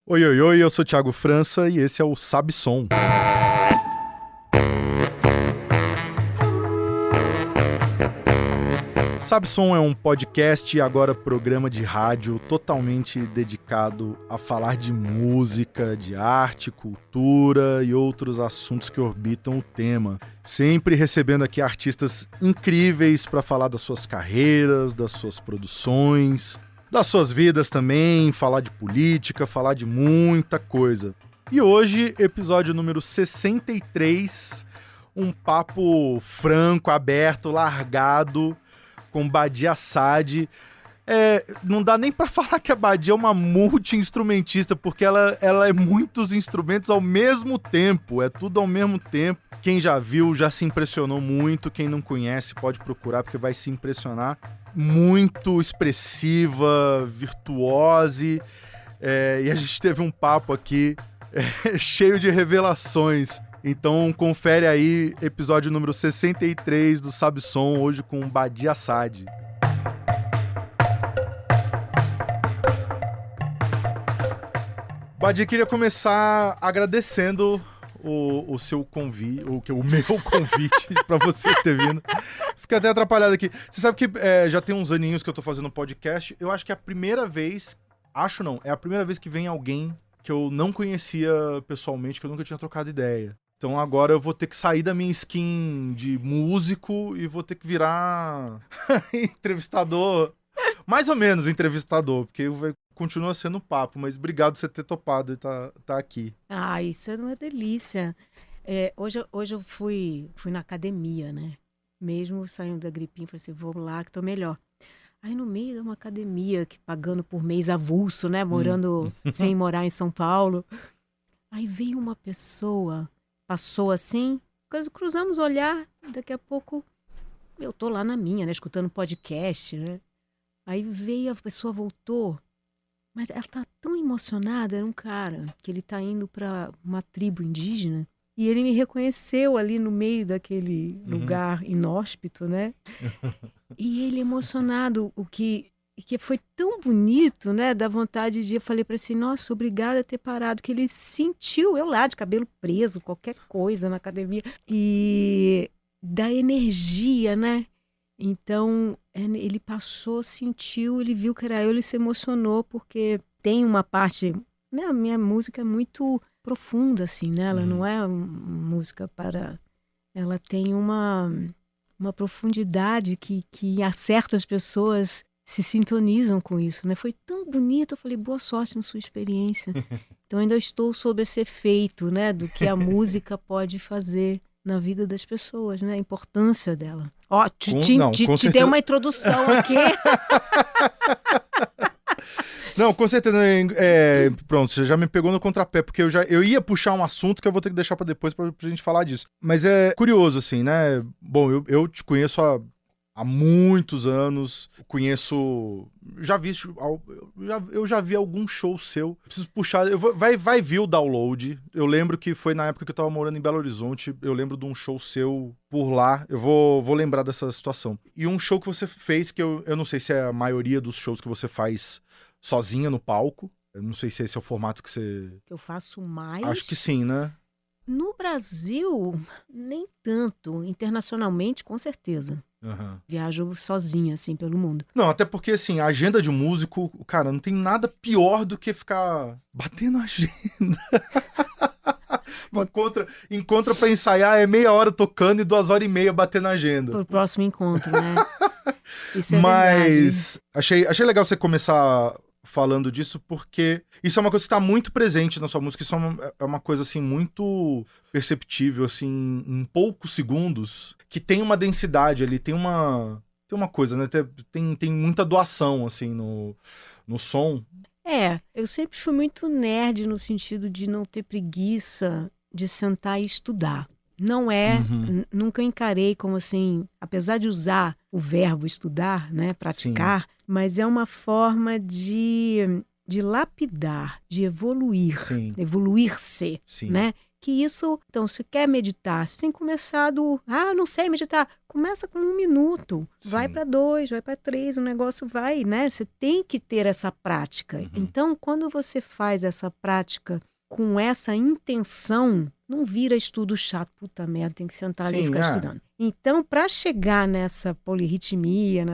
Oi, oi, oi, eu sou o Thiago França e esse é o Sabe Som. Sabe Som é um podcast e agora programa de rádio totalmente dedicado a falar de música, de arte, cultura e outros assuntos que orbitam o tema. Sempre recebendo aqui artistas incríveis para falar das suas carreiras, das suas produções, das suas vidas também, falar de política, falar de muita coisa. E hoje, episódio número 63, um papo franco, aberto, largado, com Badi Assad. Não dá nem pra falar que a Badi é uma multi-instrumentista, porque ela é muitos instrumentos ao mesmo tempo, é tudo ao mesmo tempo. Quem já viu já se impressionou muito, quem não conhece pode procurar porque vai se impressionar. Muito expressiva, virtuose, e a gente teve um papo aqui cheio de revelações. Então confere aí, episódio número 63 do Sabe Som, hoje com Badi Assad. Badi, queria começar agradecendo o seu convite, o meu convite pra você ter vindo. Fiquei até atrapalhado aqui. Você sabe que já tem uns aninhos que eu tô fazendo podcast. Eu acho que é a primeira vez, é a primeira vez que vem alguém que eu não conhecia pessoalmente, que eu nunca tinha trocado ideia. Então agora eu vou ter que sair da minha skin de músico e vou ter que virar entrevistador. Mais ou menos entrevistador, porque continua sendo papo, mas obrigado por você ter topado e tá aqui. Ah, isso é uma delícia. Hoje eu fui na academia, né? Mesmo saindo da gripinha, falei assim, vou lá que tô melhor. Aí no meio de uma academia, que pagando por mês avulso, né? Morando, sem morar em São Paulo. Aí veio uma pessoa, passou assim, cruzamos o olhar, daqui a pouco eu tô lá na minha, né? Escutando podcast, né? Aí veio, a pessoa voltou, mas ela tá tão emocionada, era um cara que ele tá indo para uma tribo indígena e ele me reconheceu ali no meio daquele lugar inóspito, né? E ele emocionado, o que foi tão bonito, né? Da vontade de, eu falei para ele assim, nossa, obrigada a ter parado, que ele sentiu, eu lá de cabelo preso, qualquer coisa na academia, e da energia, né? Então, ele passou, sentiu, ele viu que era eu, ele se emocionou, porque tem uma parte, né, a minha música é muito profunda, assim, né? Ela não é música para... Ela tem uma profundidade que certas pessoas se sintonizam com isso, né? Foi tão bonito, eu falei, boa sorte na sua experiência. Então, ainda estou sob esse efeito, né, do que a música pode fazer na vida das pessoas, né? A importância dela. Ó, te dei uma introdução aqui. Não, com certeza. Pronto, você já me pegou no contrapé, porque eu ia puxar um assunto que eu vou ter que deixar pra depois pra gente falar disso. Mas é curioso, assim, né? Bom, eu te conheço há muitos anos, conheço... Eu já vi algum show seu. Preciso puxar... Vai vir o download. Eu lembro que foi na época que eu tava morando em Belo Horizonte. Eu lembro de um show seu por lá. Eu vou lembrar dessa situação. E um show que você fez, que eu não sei se é a maioria dos shows que você faz sozinha no palco. Eu não sei se esse é o formato que você... Eu faço mais... Acho que sim, né? No Brasil, nem tanto. Internacionalmente, com certeza. Uhum. Viajo sozinha, assim, pelo mundo. Não, até porque, assim, a agenda de músico, cara, não tem nada pior do que ficar batendo a agenda. Encontra pra ensaiar, é meia hora tocando e 2h30 batendo a agenda. Pro próximo encontro, né? Isso é Mas achei legal você começar falando disso, porque isso é uma coisa que está muito presente na sua música, isso é uma coisa, assim, muito perceptível, assim, em poucos segundos, que tem uma densidade ali, tem uma coisa, né, tem muita doação, assim, no som. Eu sempre fui muito nerd no sentido de não ter preguiça de sentar e estudar. Não nunca encarei como assim, apesar de usar o verbo estudar, né, praticar, sim, mas é uma forma de lapidar, de evoluir, sim, evoluir-se, sim, né? Que isso, então, se quer meditar, você tem que começar não sei meditar, começa com 1 minuto, vai Sim. para 2, vai para 3, o negócio vai, né? Você tem que ter essa prática. Uhum. Então, quando você faz essa prática com essa intenção, não vira estudo chato, puta merda, tem que sentar ali e Sim, ficar estudando. Então, para chegar nessa polirritmia,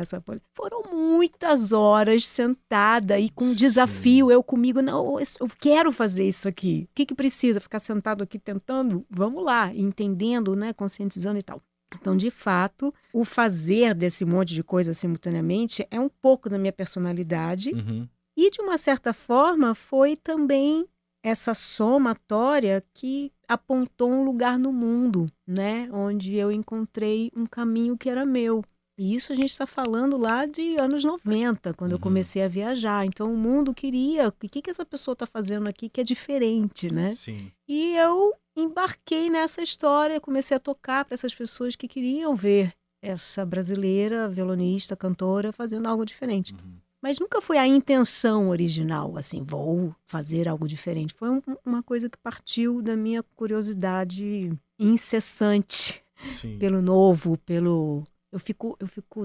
foram muitas horas sentada e com Sim. desafio, eu comigo, não, eu quero fazer isso aqui. O que precisa? Ficar sentado aqui tentando? Vamos lá, entendendo, né, conscientizando e tal. Então, de fato, o fazer desse monte de coisa simultaneamente é um pouco da minha personalidade Uhum. e, de uma certa forma, foi também essa somatória que apontou um lugar no mundo, né? Onde eu encontrei um caminho que era meu. E isso a gente está falando lá de anos 90, quando eu comecei a viajar. Então o mundo queria, o que essa pessoa está fazendo aqui que é diferente, né? Sim. E eu embarquei nessa história, comecei a tocar para essas pessoas que queriam ver essa brasileira, violonista, cantora, fazendo algo diferente. Mas nunca foi a intenção original, assim, vou fazer algo diferente. Foi uma coisa que partiu da minha curiosidade incessante Sim. pelo novo, pelo... Eu fico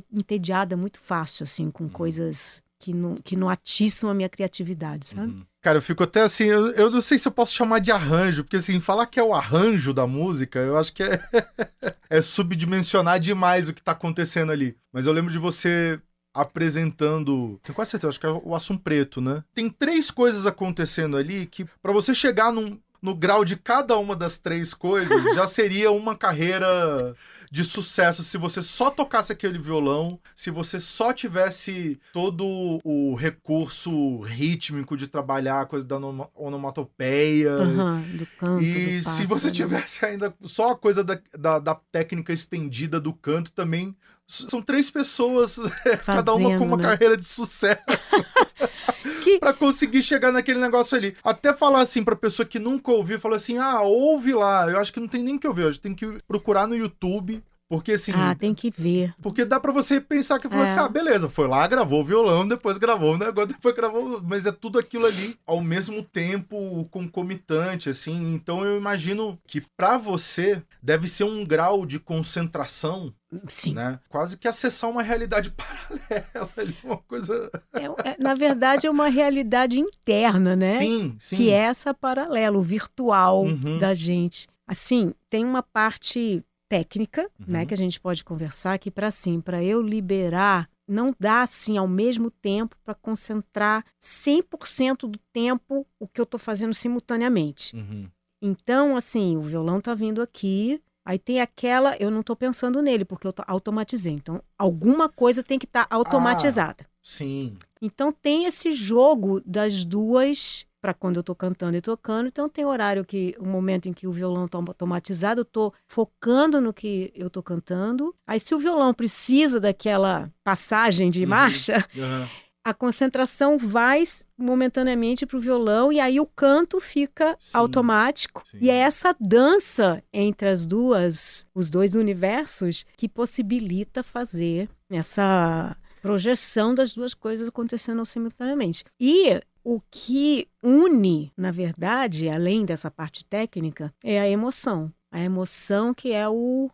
entediada muito fácil, assim, com coisas que não atiçam a minha criatividade, sabe? Cara, eu fico até assim, eu não sei se eu posso chamar de arranjo, porque assim, falar que é o arranjo da música, eu acho que é subdimensionar demais o que tá acontecendo ali. Mas eu lembro de você apresentando, tenho quase certeza, acho que é o Assum Preto, né? Tem 3 coisas acontecendo ali que pra você chegar no grau de cada uma das 3 coisas, já seria uma carreira de sucesso se você só tocasse aquele violão, se você só tivesse todo o recurso rítmico de trabalhar a coisa da onomatopeia. Do canto, E do pássaro. se você tivesse ainda só a coisa da técnica estendida do canto também. São 3 pessoas, cada uma com uma carreira de sucesso. Pra conseguir chegar naquele negócio ali. Até falar assim pra pessoa que nunca ouviu, falou assim, ouve lá. Eu acho que não tem nem que ouvir, eu tenho que procurar no YouTube. Porque assim... tem que ver. Porque dá pra você pensar que falou assim, beleza, foi lá, gravou o violão, depois gravou o negócio, depois gravou... Mas é tudo aquilo ali ao mesmo tempo, concomitante, assim. Então eu imagino que pra você deve ser um grau de concentração. Sim. Né? Quase que acessar uma realidade paralela ali, uma coisa... na verdade, é uma realidade interna, né? Sim. Que é essa paralela, o virtual da gente. Assim, tem uma parte técnica, né, que a gente pode conversar, que para eu liberar, não dá assim ao mesmo tempo para concentrar 100% do tempo o que eu estou fazendo simultaneamente. Então, assim, o violão tá vindo aqui, aí tem aquela, eu não tô pensando nele, porque eu automatizei. Então, alguma coisa tem que estar automatizada. Sim. Então, tem esse jogo das duas, para quando eu tô cantando e tocando. Então, tem horário o momento em que o violão tá automatizado, eu tô focando no que eu tô cantando. Aí, se o violão precisa daquela passagem de marcha... A concentração vai momentaneamente para o violão e aí o canto fica automático. Sim. E é essa dança entre os dois universos que possibilita fazer essa projeção das duas coisas acontecendo simultaneamente. E o que une, na verdade, além dessa parte técnica, é a emoção. A emoção que é o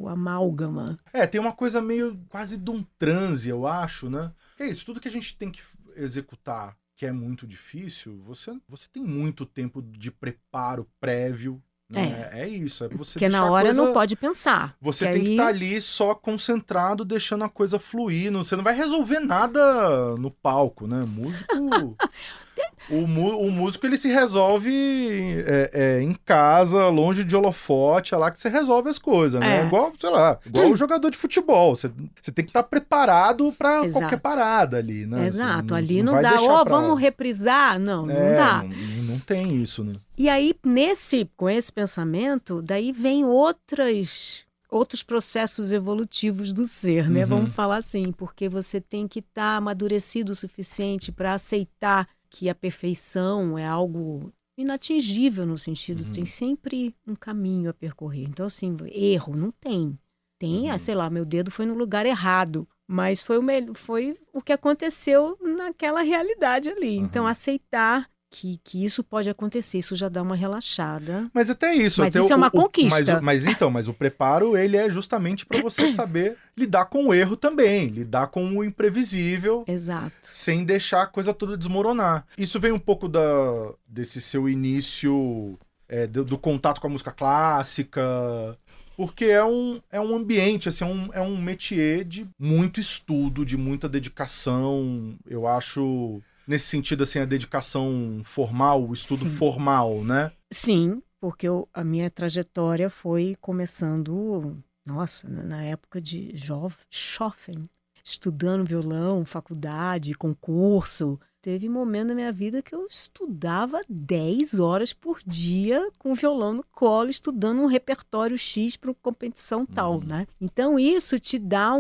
amálgama. Tem uma coisa meio quase de um transe, eu acho, né? É isso, tudo que a gente tem que executar, que é muito difícil, você tem muito tempo de preparo prévio, né? É isso, é você porque na hora não pode pensar. Você tem que estar ali só concentrado, deixando a coisa fluir. Você não vai resolver nada no palco, né? O músico, ele se resolve em casa, longe de holofote, é lá que você resolve as coisas, né? Igual, sei lá, igual o jogador de futebol. Você tem que estar preparado pra qualquer parada ali, né? Exato, ali não dá, vamos reprisar? Não dá. Não tem isso, né? E aí, com esse pensamento, daí vem outros processos evolutivos do ser, né? Vamos falar assim, porque você tem que estar amadurecido o suficiente para aceitar que a perfeição é algo inatingível no sentido, tem sempre um caminho a percorrer. Então, assim, erro não tem. Tem, sei lá, meu dedo foi no lugar errado, mas foi o que aconteceu naquela realidade ali. Então, aceitar que isso pode acontecer, isso já dá uma relaxada. Mas até isso. Mas até isso é uma conquista. Mas o preparo, ele é justamente para você saber lidar com o erro também, lidar com o imprevisível. Exato. Sem deixar a coisa toda desmoronar. Isso vem um pouco desse seu início, do contato com a música clássica, porque é um ambiente, assim, é um métier de muito estudo, de muita dedicação. Eu acho... Nesse sentido, assim, a dedicação formal, o estudo formal, né? Sim, porque a minha trajetória foi começando, na época de jovem, estudando violão, faculdade, concurso. Teve um momento na minha vida que eu estudava 10 horas por dia com o violão no colo, estudando um repertório X para uma competição tal, né? Então isso te dá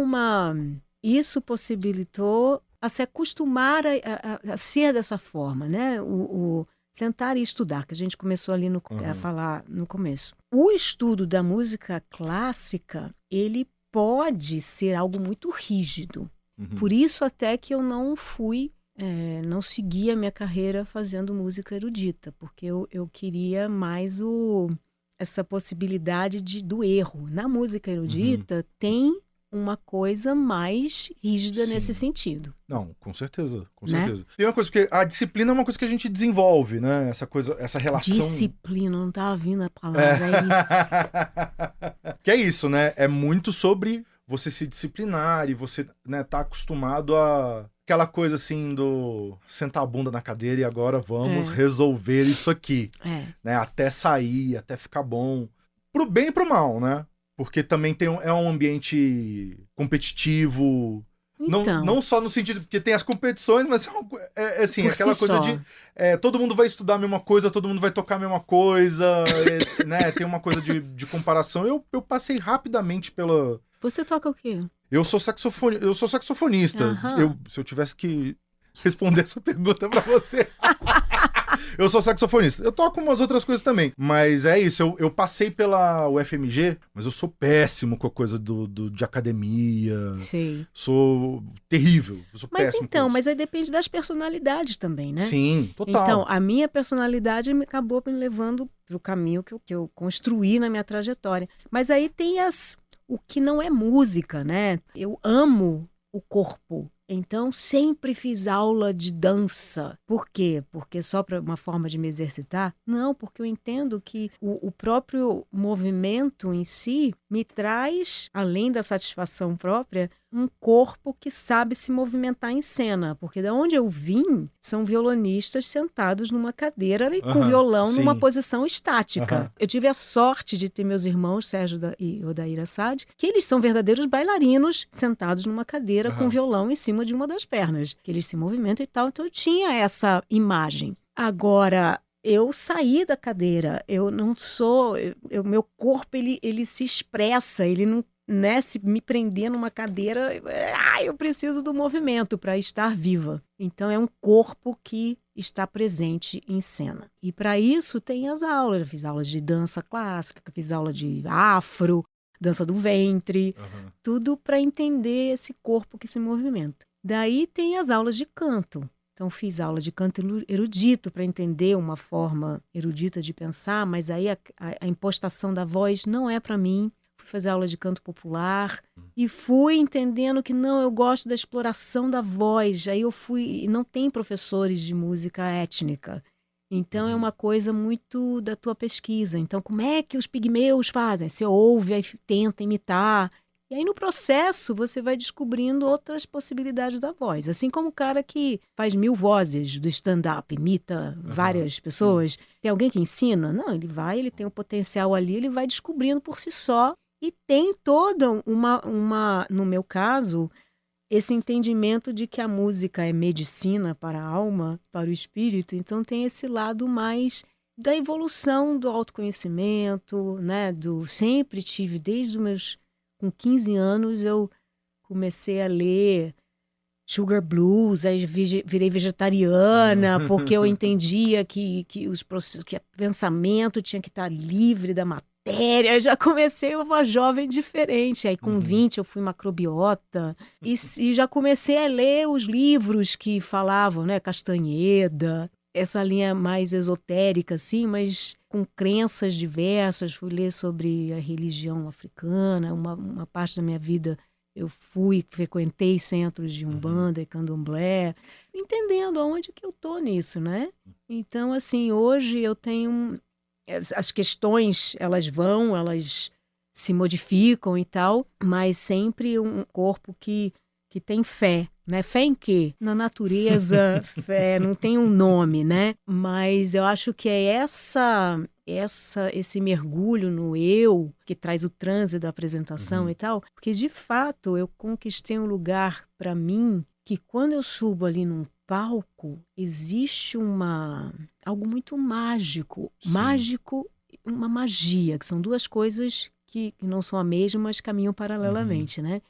isso possibilitou a se acostumar a ser dessa forma, né? O sentar e estudar, que a gente começou ali a falar no começo. O estudo da música clássica, ele pode ser algo muito rígido. Por isso até que eu não não segui a minha carreira fazendo música erudita, porque eu queria mais essa possibilidade do erro. Na música erudita tem uma coisa mais rígida nesse sentido. Não, com certeza, com certeza. Tem uma coisa, porque a disciplina é uma coisa que a gente desenvolve, né? Essa relação... Disciplina, não tá vindo a palavra, é isso. Que é isso, né? É muito sobre você se disciplinar e você, né, tá acostumado a... Aquela coisa assim do sentar a bunda na cadeira e agora vamos resolver isso aqui. Né? Até sair, até ficar bom. Pro bem e pro mal, né? Porque também é um ambiente competitivo. Então, não só no sentido porque tem as competições, mas assim, aquela coisa de todo mundo vai estudar a mesma coisa, todo mundo vai tocar a mesma coisa, né? Tem uma coisa de comparação. Eu passei rapidamente pela... Você toca o quê? Eu sou saxofonista. Se eu tivesse que responder essa pergunta pra você... Eu sou saxofonista. Eu toco umas outras coisas também. Mas é isso, eu passei pela UFMG, mas eu sou péssimo com a coisa de academia. Sim. Sou terrível. Eu sou péssimo com isso. Mas aí depende das personalidades também, né? Sim, total. Então, a minha personalidade acabou me levando pro caminho que eu construí na minha trajetória. Mas aí tem o que não é música, né? Eu amo o corpo. Então, sempre fiz aula de dança. Por quê? Porque só para uma forma de me exercitar? Não, porque eu entendo que o próprio movimento em si me traz, além da satisfação própria, um corpo que sabe se movimentar em cena. Porque da onde eu vim, são violonistas sentados numa cadeira e com violão numa posição estática. Eu tive a sorte de ter meus irmãos, Sérgio e Odair Assad, que eles são verdadeiros bailarinos sentados numa cadeira com violão em cima de uma das pernas. Que eles se movimentam e tal. Então eu tinha essa imagem. Agora... Eu saí da cadeira, eu não sou... meu corpo, ele se expressa, ele não... Né, se me prender numa cadeira, eu preciso do movimento para estar viva. Então é um corpo que está presente em cena. E para isso tem as aulas. Eu fiz aulas de dança clássica, fiz aula de afro, dança do ventre, tudo para entender esse corpo que se movimenta. Daí tem as aulas de canto. Então, fiz aula de canto erudito para entender uma forma erudita de pensar, mas aí a impostação da voz não é para mim. Fui fazer aula de canto popular e fui entendendo que não, eu gosto da exploração da voz. Aí eu fui... Não tem professores de música étnica. Então, é uma coisa muito da tua pesquisa. Então, como é que os pigmeus fazem? Você ouve, aí tenta imitar... E aí, no processo, você vai descobrindo outras possibilidades da voz. Assim como o cara que faz 1000 vozes do stand-up, imita várias pessoas. Tem alguém que ensina? Não, ele tem um potencial ali, ele vai descobrindo por si só. E tem toda no meu caso, esse entendimento de que a música é medicina para a alma, para o espírito. Então, tem esse lado mais da evolução do autoconhecimento, né? Sempre tive, desde os meus... Com 15 anos, eu comecei a ler Sugar Blues, aí virei vegetariana, porque eu entendia que o pensamento tinha que estar livre da matéria. Eu já comecei uma jovem diferente. Aí, com 20, eu fui macrobiota e já comecei a ler os livros que falavam, né? Castanheda. essa linha mais esotérica, assim, mas com crenças diversas. Fui ler sobre a religião africana. Uma parte da minha vida eu frequentei centros de Umbanda e Candomblé, entendendo aonde que eu tô nisso, né? Então, assim, hoje eu tenho... As questões, elas se modificam e tal, mas sempre um corpo que tem fé, né? Fé em quê? Na natureza, fé, não tem um nome, né? Mas eu acho que é esse mergulho no eu que traz o transe da apresentação e tal, porque de fato eu conquistei um lugar para mim que quando eu subo ali num palco, existe algo muito mágico. Sim. Mágico, uma magia, que são duas coisas que não são a mesma, mas caminham paralelamente, né?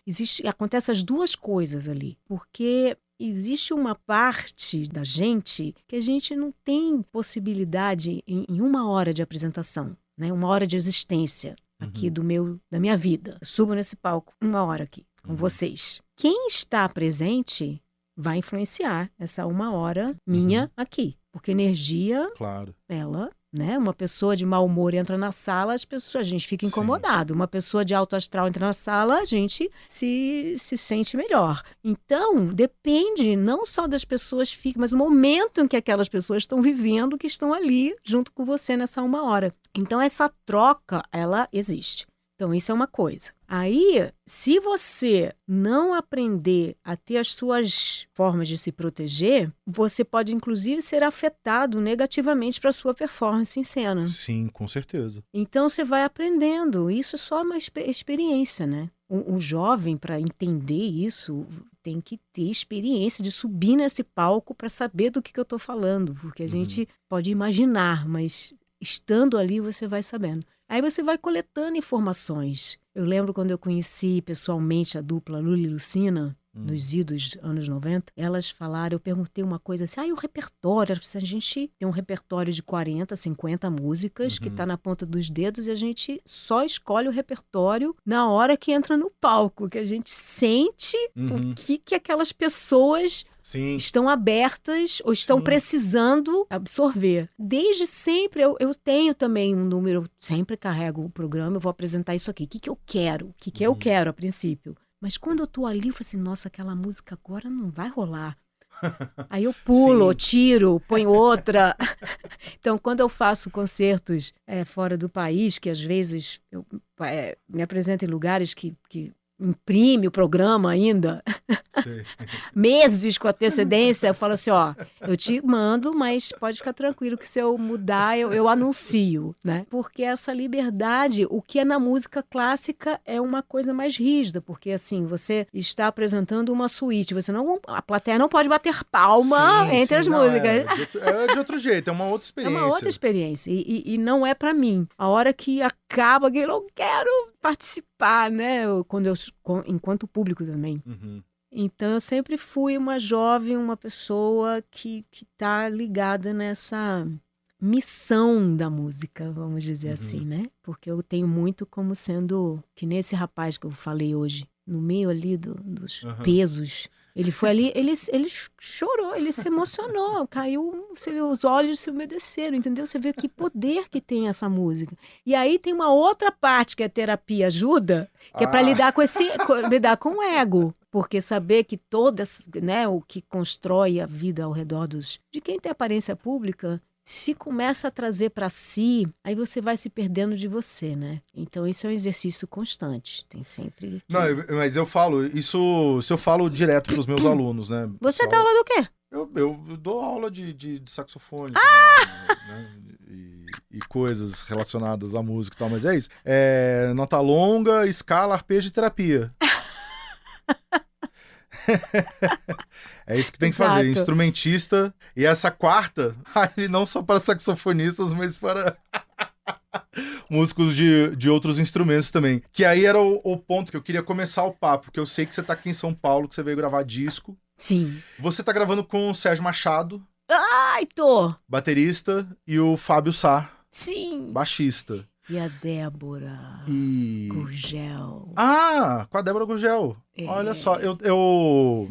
Acontece as duas coisas ali, porque existe uma parte da gente que a gente não tem possibilidade em 1 hora de apresentação, né? 1 hora de existência aqui da minha vida. Eu subo nesse palco 1 hora aqui com vocês. Quem está presente vai influenciar essa 1 hora minha aqui, porque energia, claro, ela... Né? Uma pessoa de mau humor entra na sala, a gente fica incomodado. Sim. Uma pessoa de alto astral entra na sala, a gente se sente melhor. Então, depende não só das pessoas, mas o momento em que aquelas pessoas estão vivendo, que estão ali junto com você nessa 1 hora. Então, essa troca, ela existe. Então, isso é uma coisa. Aí, se você não aprender a ter as suas formas de se proteger, você pode, inclusive, ser afetado negativamente para a sua performance em cena. Sim, com certeza. Então, você vai aprendendo. Isso é só uma experiência, né? O jovem, para entender isso, tem que ter experiência de subir nesse palco para saber do que eu estou falando. Porque a gente pode imaginar, mas estando ali, você vai sabendo. Aí você vai coletando informações. Eu lembro quando eu conheci pessoalmente a dupla Lula e Lucina, nos idos anos 90, elas falaram, eu perguntei uma coisa assim, e o repertório? A gente tem um repertório de 40, 50 músicas que está na ponta dos dedos e a gente só escolhe o repertório na hora que entra no palco, que a gente sente o que aquelas pessoas... Sim. Estão abertas ou estão precisando absorver. Desde sempre, eu tenho também um número, eu sempre carrego o programa, eu vou apresentar isso aqui. O que eu quero? O que eu quero a princípio? Mas quando eu tô ali, eu falo assim, nossa, aquela música agora não vai rolar. Aí eu pulo, tiro, ponho outra. Então, quando eu faço concertos fora do país, que às vezes eu me apresento em lugares que imprime o programa ainda, meses com antecedência, eu falo assim, eu te mando, mas pode ficar tranquilo que se eu mudar, eu anuncio, né? Porque essa liberdade, o que é na música clássica é uma coisa mais rígida, porque assim, você está apresentando uma suíte, a plateia não pode bater palma entre as músicas. É de outro jeito, é uma outra experiência. É uma outra experiência, e não é pra mim. A hora que acaba, que eu não quero participar, né? Enquanto público também. Então, eu sempre fui uma jovem, uma pessoa que tá ligada nessa missão da música, vamos dizer assim, né? Porque eu tenho muito como sendo, que nesse rapaz que eu falei hoje, no meio ali dos pesos, ele foi ali, ele chorou, ele se emocionou, caiu, você vê, os olhos se umedeceram, entendeu? Você vê que poder que tem essa música. E aí tem uma outra parte que a terapia ajuda, que é para lidar lidar com o ego. Porque saber que né, o que constrói a vida ao redor de quem tem aparência pública, se começa a trazer para si, aí você vai se perdendo de você, né? Então isso é um exercício constante, tem sempre... Não, mas eu falo, isso eu falo direto para os meus alunos, né? Você dá aula do quê? Eu dou aula de saxofone, né? E coisas relacionadas à música e tal, mas é isso. Nota longa, escala, arpejo e terapia. É isso que tem que fazer, instrumentista. E essa quarta, não só para saxofonistas, mas para músicos de outros instrumentos também. Que aí era o ponto que eu queria começar o papo, porque eu sei que você tá aqui em São Paulo, que você veio gravar disco. Sim. Você tá gravando com o Sérgio Machado. Ai, tô! Baterista, e o Fábio Sá. Sim. Baixista. E a Débora Gurgel. Com a Débora Gurgel. Olha só, eu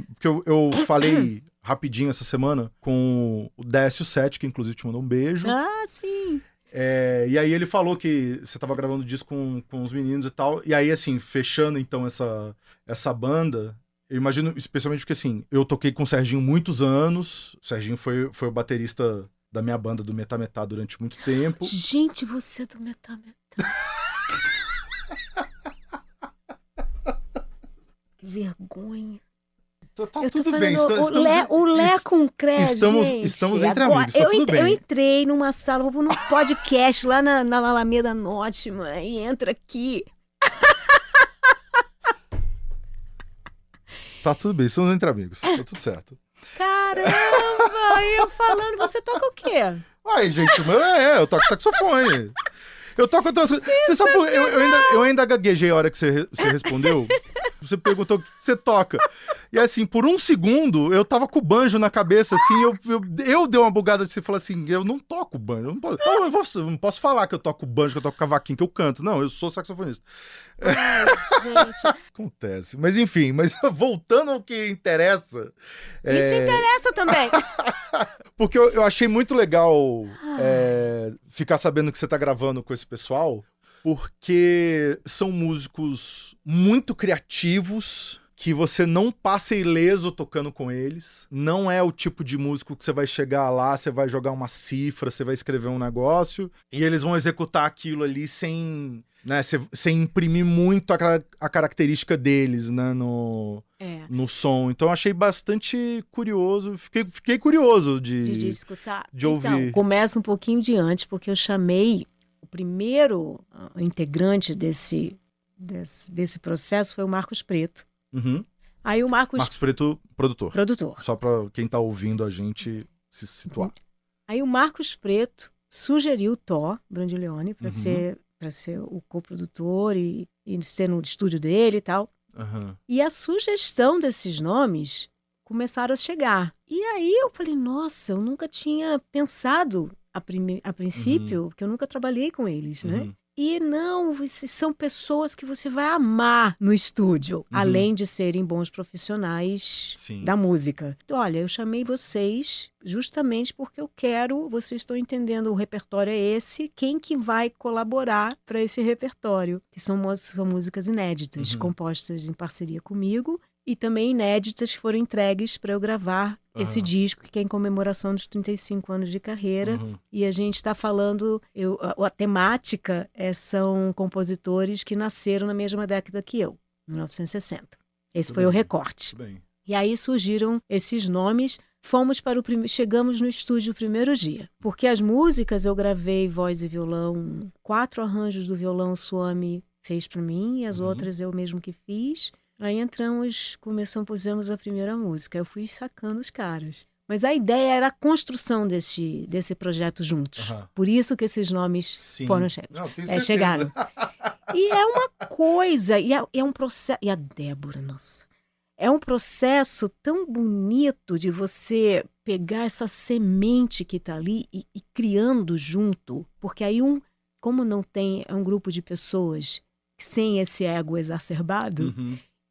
falei rapidinho essa semana com o Décio Sete, que inclusive te mandou um beijo. Ah, sim. E aí ele falou que você tava gravando disco com os meninos e tal. E aí, assim, fechando então essa banda, eu imagino, especialmente porque assim, eu toquei com o Serginho muitos anos. O Serginho foi o baterista da minha banda do Metá Metá durante muito tempo. Gente, você é do Metá Metá. Que vergonha. Tá Eu tô tudo falando, bem. o Lé com Cré, gente. Estamos entre Agora, amigos, tá tudo bem. Eu entrei numa sala, vou num podcast lá na Alameda Norte, mãe, entra aqui. Tá tudo bem, estamos entre amigos, tá tudo certo. Caramba, eu falando, você toca o quê? Ai, gente, eu toco saxofone. Eu toco outras coisas. Você sabe por eu ainda gaguejei a hora que você respondeu. Você perguntou o que você toca. E assim, por um segundo, eu tava com o banjo na cabeça, assim, eu dei uma bugada de você falar assim, eu não toco banjo. Eu não posso falar que eu toco banjo, que eu toco cavaquinho, que eu canto. Não, eu sou saxofonista. Ai, gente. Acontece. Mas enfim, voltando ao que interessa... Isso interessa também. Porque eu achei muito legal ficar sabendo que você tá gravando com esse pessoal, porque são músicos muito criativos, que você não passa ileso tocando com eles. Não é o tipo de músico que você vai chegar lá, você vai jogar uma cifra, você vai escrever um negócio, e eles vão executar aquilo ali sem imprimir muito a característica deles, né, no som. Então eu achei bastante curioso, fiquei curioso de escutar. De ouvir. Então, começa um pouquinho de antes, porque eu chamei o primeiro integrante desse processo foi o Marcos Preto. Uhum. Aí o Marcos Preto, produtor. Produtor. Só pra quem tá ouvindo a gente se situar. Aí o Marcos Preto sugeriu o Thó Brandileone para ser o coprodutor e ser no estúdio dele e tal. Uhum. E a sugestão desses nomes começaram a chegar. E aí eu falei, nossa, eu nunca tinha pensado a princípio, porque eu nunca trabalhei com eles, né? E não, são pessoas que você vai amar no estúdio, além de serem bons profissionais da música. Então, olha, eu chamei vocês justamente porque eu quero, vocês estão entendendo, o repertório é esse, quem que vai colaborar para esse repertório? Que são músicas inéditas, compostas em parceria comigo, e também inéditas que foram entregues para eu gravar esse disco, que é em comemoração dos 35 anos de carreira. E a gente está falando... a temática são compositores que nasceram na mesma década que eu, 1960. Esse foi o recorte. E aí surgiram esses nomes. Chegamos no estúdio o primeiro dia. Porque as músicas eu gravei voz e violão. 4 arranjos do violão o Suami fez para mim, e as outras eu mesmo que fiz. Aí pusemos a primeira música. Eu fui sacando os caras. Mas a ideia era a construção desse projeto juntos. Por isso que esses nomes chegaram. E é uma coisa, e é um processo... E a Débora, nossa... É um processo tão bonito de você pegar essa semente que está ali e criando junto. Porque aí como não tem... É um grupo de pessoas sem esse ego exacerbado...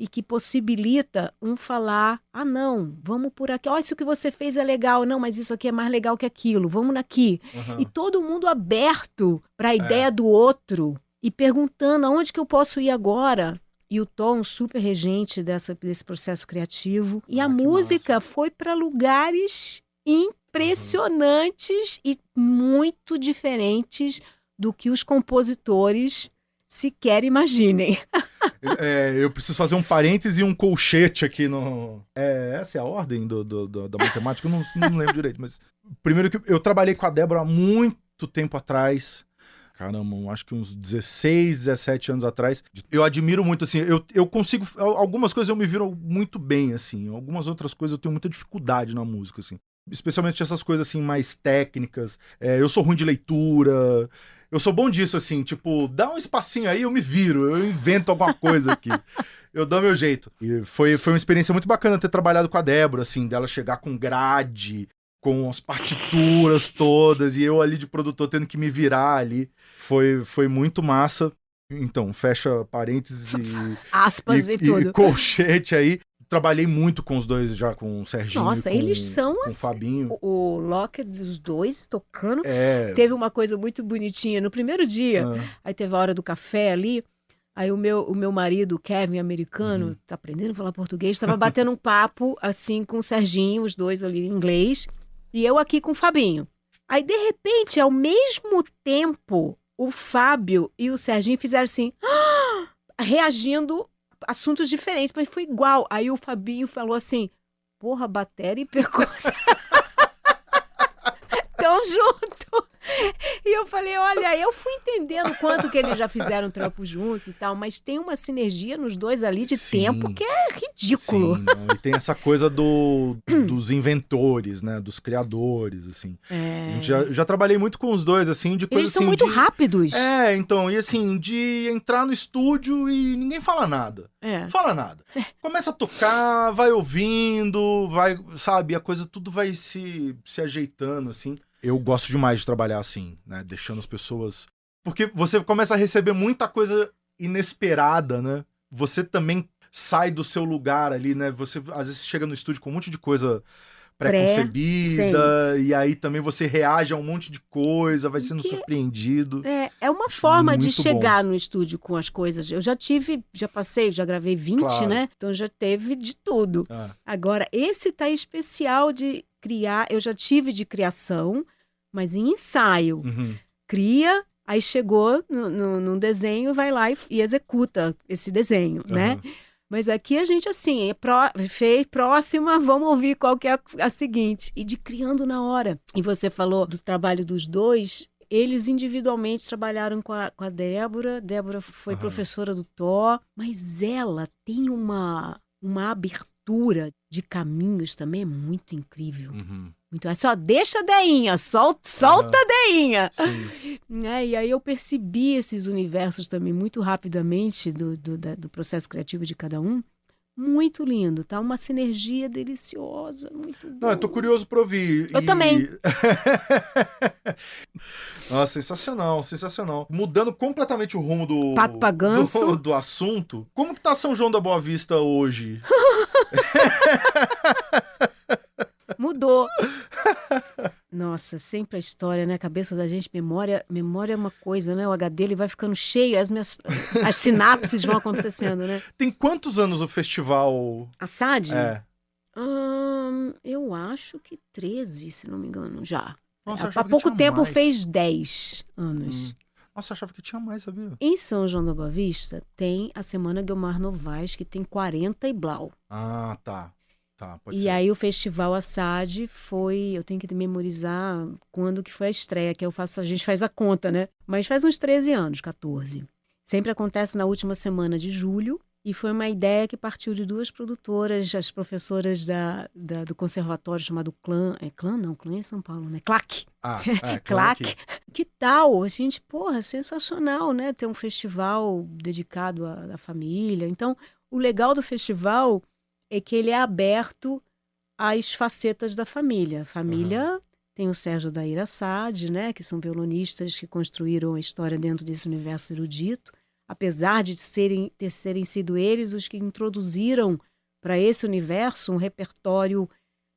E que possibilita falar, não, vamos por aqui, isso que você fez é legal, não, mas isso aqui é mais legal que aquilo, vamos naqui. E todo mundo aberto para a ideia do outro e perguntando aonde que eu posso ir agora. E o Tom, super regente desse processo criativo. E a música foi para lugares impressionantes e muito diferentes do que os compositores sequer imaginem. Eu preciso fazer um parêntese e um colchete aqui no... essa é a ordem da matemática? Eu não lembro direito, mas... Primeiro que eu trabalhei com a Débora há muito tempo atrás. Caramba, acho que uns 16, 17 anos atrás. Eu admiro muito, assim, eu consigo... Algumas coisas eu me viro muito bem, assim. Algumas outras coisas eu tenho muita dificuldade na música, assim. Especialmente essas coisas, assim, mais técnicas. Eu sou ruim de leitura... Eu sou bom disso, assim, tipo, dá um espacinho aí, eu me viro, eu invento alguma coisa aqui. Eu dou meu jeito. E foi uma experiência muito bacana ter trabalhado com a Débora, assim, dela chegar com grade, com as partituras todas, e eu ali de produtor tendo que me virar ali. Foi muito massa. Então, fecha parênteses aspas e tudo. E colchete aí. trabalhei muito com os dois já, com o Serginho Nossa, e com, eles são com o assim, Fabinho. o Lockett, os dois tocando. É. Teve uma coisa muito bonitinha. No primeiro dia, aí teve a hora do café ali, aí o meu marido, o Kevin, americano, tá aprendendo a falar português, estava batendo um papo, assim, com o Serginho, os dois ali em inglês, e eu aqui com o Fabinho. Aí, de repente, ao mesmo tempo, o Fábio e o Serginho fizeram assim, reagindo a assuntos diferentes, mas foi igual. Aí o Fabinho falou assim, porra, bateria e percussão tão junto. E eu falei, olha, eu fui entendendo quanto que eles já fizeram trampo juntos e tal, mas tem uma sinergia nos dois ali de tempo que é ridículo. Sim, não, e tem essa coisa dos inventores, né? Dos criadores, assim. A gente já trabalhei muito com os dois, assim, de coisa Eles são assim, muito rápidos. Então, e assim, de entrar no estúdio e ninguém fala nada. Não fala nada. Começa a tocar, vai ouvindo, vai, sabe, a coisa tudo vai se ajeitando, assim. Eu gosto demais de trabalhar assim, né? Deixando as pessoas... Porque você começa a receber muita coisa inesperada, né? Você também sai do seu lugar ali, né? Você, às vezes, chega no estúdio com um monte de coisa pré-concebida, e aí também você reage a um monte de coisa, vai sendo surpreendido. É uma forma de chegar no estúdio com as coisas. Eu já passei, já gravei 20, né? Então já teve de tudo. Agora, esse tá especial de criar, eu já tive de criação, mas em ensaio. Cria, aí chegou num desenho, vai lá e executa esse desenho, né? Mas aqui a gente, assim, fez próxima, vamos ouvir qual que é a seguinte. E de criando na hora. E você falou do trabalho dos dois, eles individualmente trabalharam com a Débora. Débora foi professora do Thor, mas ela tem uma abertura de caminhos também muito incrível. Muito, só deixa a Deinha, solta a Deinha. E aí eu percebi esses universos também muito rapidamente do processo criativo de cada um. Muito lindo, tá? Uma sinergia deliciosa, muito bom. Não, eu tô curioso pra ouvir. Eu também. Nossa, sensacional, sensacional. Mudando completamente o rumo Pato pra ganso. do assunto, como que tá São João da Boa Vista hoje? Mudou. Nossa, sempre a história, né? A cabeça da gente, memória é uma coisa, né? O HD ele vai ficando cheio, as sinapses vão acontecendo, né? Tem quantos anos o festival? A SAD? Eu acho que 13, se não me engano, já. Nossa, Há pouco tempo fez 10 anos. Nossa, eu achava que tinha mais, sabia? Em São João da Boa Vista tem a Semana Guilmar Novaes, que tem 40 e blau. Tá. Pode ser. E aí o Festival Assad foi... Eu tenho que memorizar quando que foi a estreia, que a gente faz a conta, né? Mas faz uns 13 anos, 14. Sempre acontece na última semana de julho. E foi uma ideia que partiu de duas produtoras, as professoras do conservatório chamado Clã. Clã é em São Paulo, né? CLAC. CLAC. Que tal? A gente, sensacional, né? Ter um festival dedicado à família. Então, o legal do festival é que ele é aberto às facetas da família. A família tem o Sérgio Dair Assad, né, que são violonistas que construíram a história dentro desse universo erudito. Apesar de terem sido eles os que introduziram para esse universo um repertório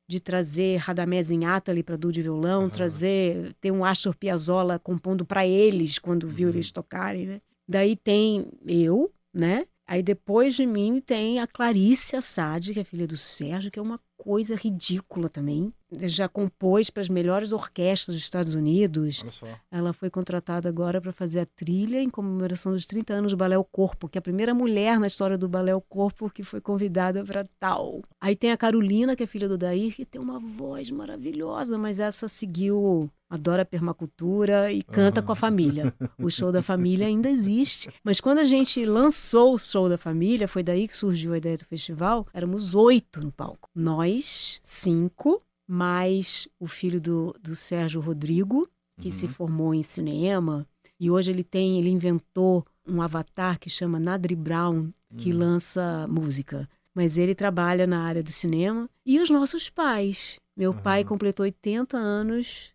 de trazer Radamés Inátali para duo de violão, ter um Astor Piazzolla compondo para eles quando viu eles tocarem, né? Daí tem eu, né? Aí depois de mim tem a Clarice Assad, que é filha do Sérgio, que é uma coisa ridícula também. Já compôs para as melhores orquestras dos Estados Unidos. Olha só. Ela foi contratada agora para fazer a trilha em comemoração dos 30 anos do Balé ao Corpo, que é a primeira mulher na história do Balé ao Corpo que foi convidada para tal. Aí tem a Carolina, que é filha do Dair, que tem uma voz maravilhosa, mas essa adora permacultura e canta com a família. O Show da Família ainda existe. Mas quando a gente lançou o Show da Família, foi daí que surgiu a ideia do festival, éramos 8 no palco. Nós, 5, mais o filho do Sérgio Rodrigo, que se formou em cinema. E hoje ele inventou um avatar que chama Nadri Brown, que lança música. Mas ele trabalha na área do cinema. E os nossos pais. Meu pai completou 80 anos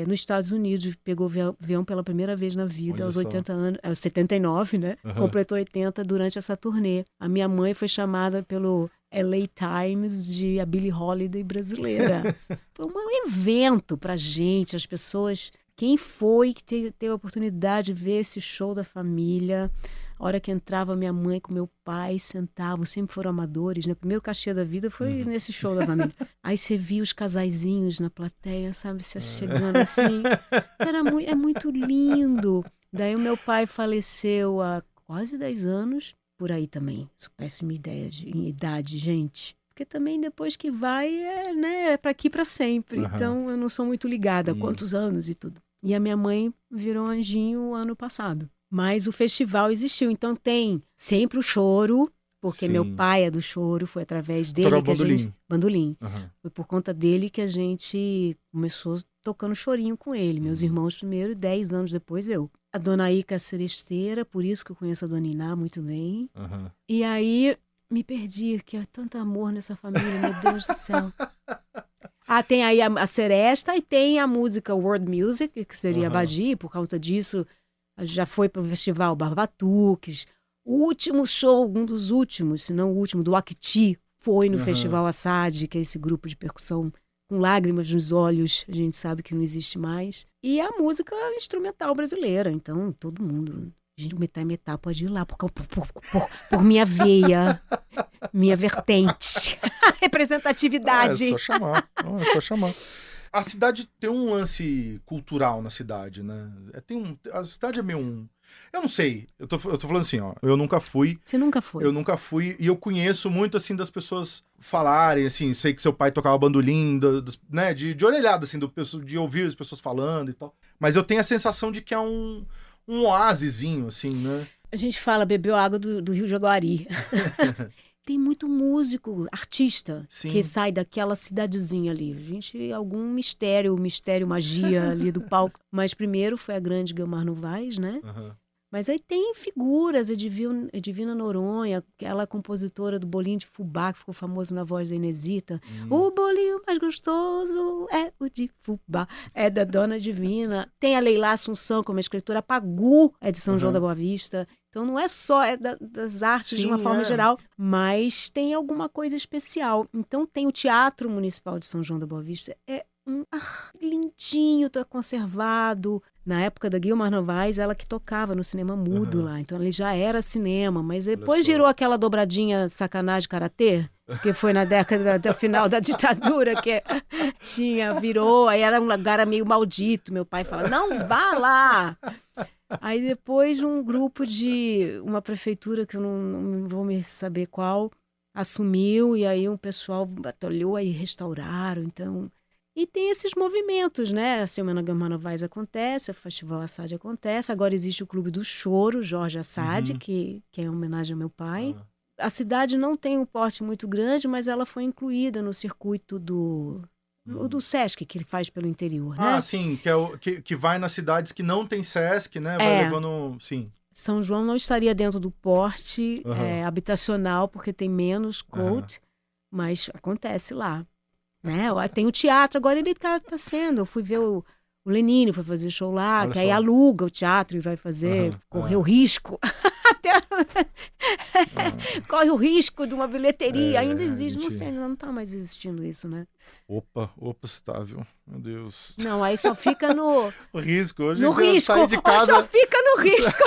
nos Estados Unidos, pegou avião pela primeira vez na vida, aos 80 anos, aos 79, né? Completou 80 durante essa turnê. A minha mãe foi chamada pelo LA Times de a Billie Holiday brasileira. Foi um evento pra gente, as pessoas... Quem foi que teve a oportunidade de ver esse show da família? A hora que entrava minha mãe com meu pai, sentavam, sempre foram amadores, né? O primeiro cachê da vida foi nesse show da família. Aí você via os casaizinhos na plateia, sabe? Você chegando assim. É muito lindo. Daí o meu pai faleceu há quase 10 anos, por aí também. Isso péssima ideia em idade, gente. Porque também depois que vai, é para aqui para sempre. Então eu não sou muito ligada a quantos anos e tudo. E a minha mãe virou anjinho ano passado. Mas o festival existiu. Então tem sempre o choro, porque meu pai é do choro, foi através dele que bandolim. a gente... Bandolim. Foi por conta dele que a gente começou tocando chorinho com ele. Meus irmãos primeiro, 10 anos depois eu. A dona Ica Seresteira, por isso que eu conheço a dona Iná muito bem. E aí me perdi, que é tanto amor nessa família, meu Deus do céu. Tem aí a Seresta e tem a música World Music, que seria a Badi, por causa disso já foi para o festival Barbatuques. O último show, um dos últimos, se não o último, do Acti, foi no Festival Assad, que é esse grupo de percussão com lágrimas nos olhos, a gente sabe que não existe mais. E a música instrumental brasileira, então todo mundo, gente, metá pode ir lá, por minha veia, minha vertente, representatividade. É só chamar. A cidade tem um lance cultural na cidade, né? A cidade é meio eu não sei, eu tô falando assim, ó, eu nunca fui. Você nunca foi? Eu nunca fui, e eu conheço muito, assim, das pessoas falarem, assim, sei que seu pai tocava bandolim, né, de orelhada, assim, de ouvir as pessoas falando e tal. Mas eu tenho a sensação de que é um oásisinho, assim, né? A gente fala, bebeu água do Rio Jaguari. Tem muito músico, artista, que sai daquela cidadezinha ali. A algum mistério, magia ali do palco. Mas primeiro foi a grande Guilmar Novaes, né? Mas aí tem figuras, Edivina Noronha, aquela compositora do bolinho de fubá, que ficou famoso na voz da Inesita. O bolinho mais gostoso é o de fubá, é da Dona Divina. Tem a Leila Assunção, como escritora, a Pagu é de São João da Boa Vista. Então não é só das artes de uma forma geral, mas tem alguma coisa especial. Então tem o Teatro Municipal de São João da Boa Vista, lindinho, tá conservado. Na época da Guilmar Novaes, ela que tocava no cinema mudo lá, então ele já era cinema, mas depois virou aquela dobradinha sacanagem karatê, que foi na década até o final da ditadura, que virou, aí era um lugar meio maldito. Meu pai falava, não vá lá. Aí depois um grupo de uma prefeitura, que eu não vou me saber qual, assumiu, e aí um pessoal batalhou e restauraram, então... E tem esses movimentos, né? A Semana Guilmar Novaes acontece, o Festival Assad acontece, agora existe o Clube do Choro, Jorge Assad, que é em homenagem ao meu pai. A cidade não tem um porte muito grande, mas ela foi incluída no circuito do Sesc, que ele faz pelo interior, né? Sim, que vai nas cidades que não tem Sesc, né? Vai levando, sim. São João não estaria dentro do porte habitacional, porque tem menos coat, mas acontece lá. Né? Tem o teatro, agora ele tá sendo. Eu fui ver o Lenine, foi fazer show lá, que aí aluga o teatro e vai fazer, correr o risco. Corre o risco de uma bilheteria, ainda existe, não sei, ainda não tá mais existindo isso, né? Opa, está, viu? Meu Deus. Não, aí só fica no... O risco, hoje no risco, sair de casa... só fica no risco.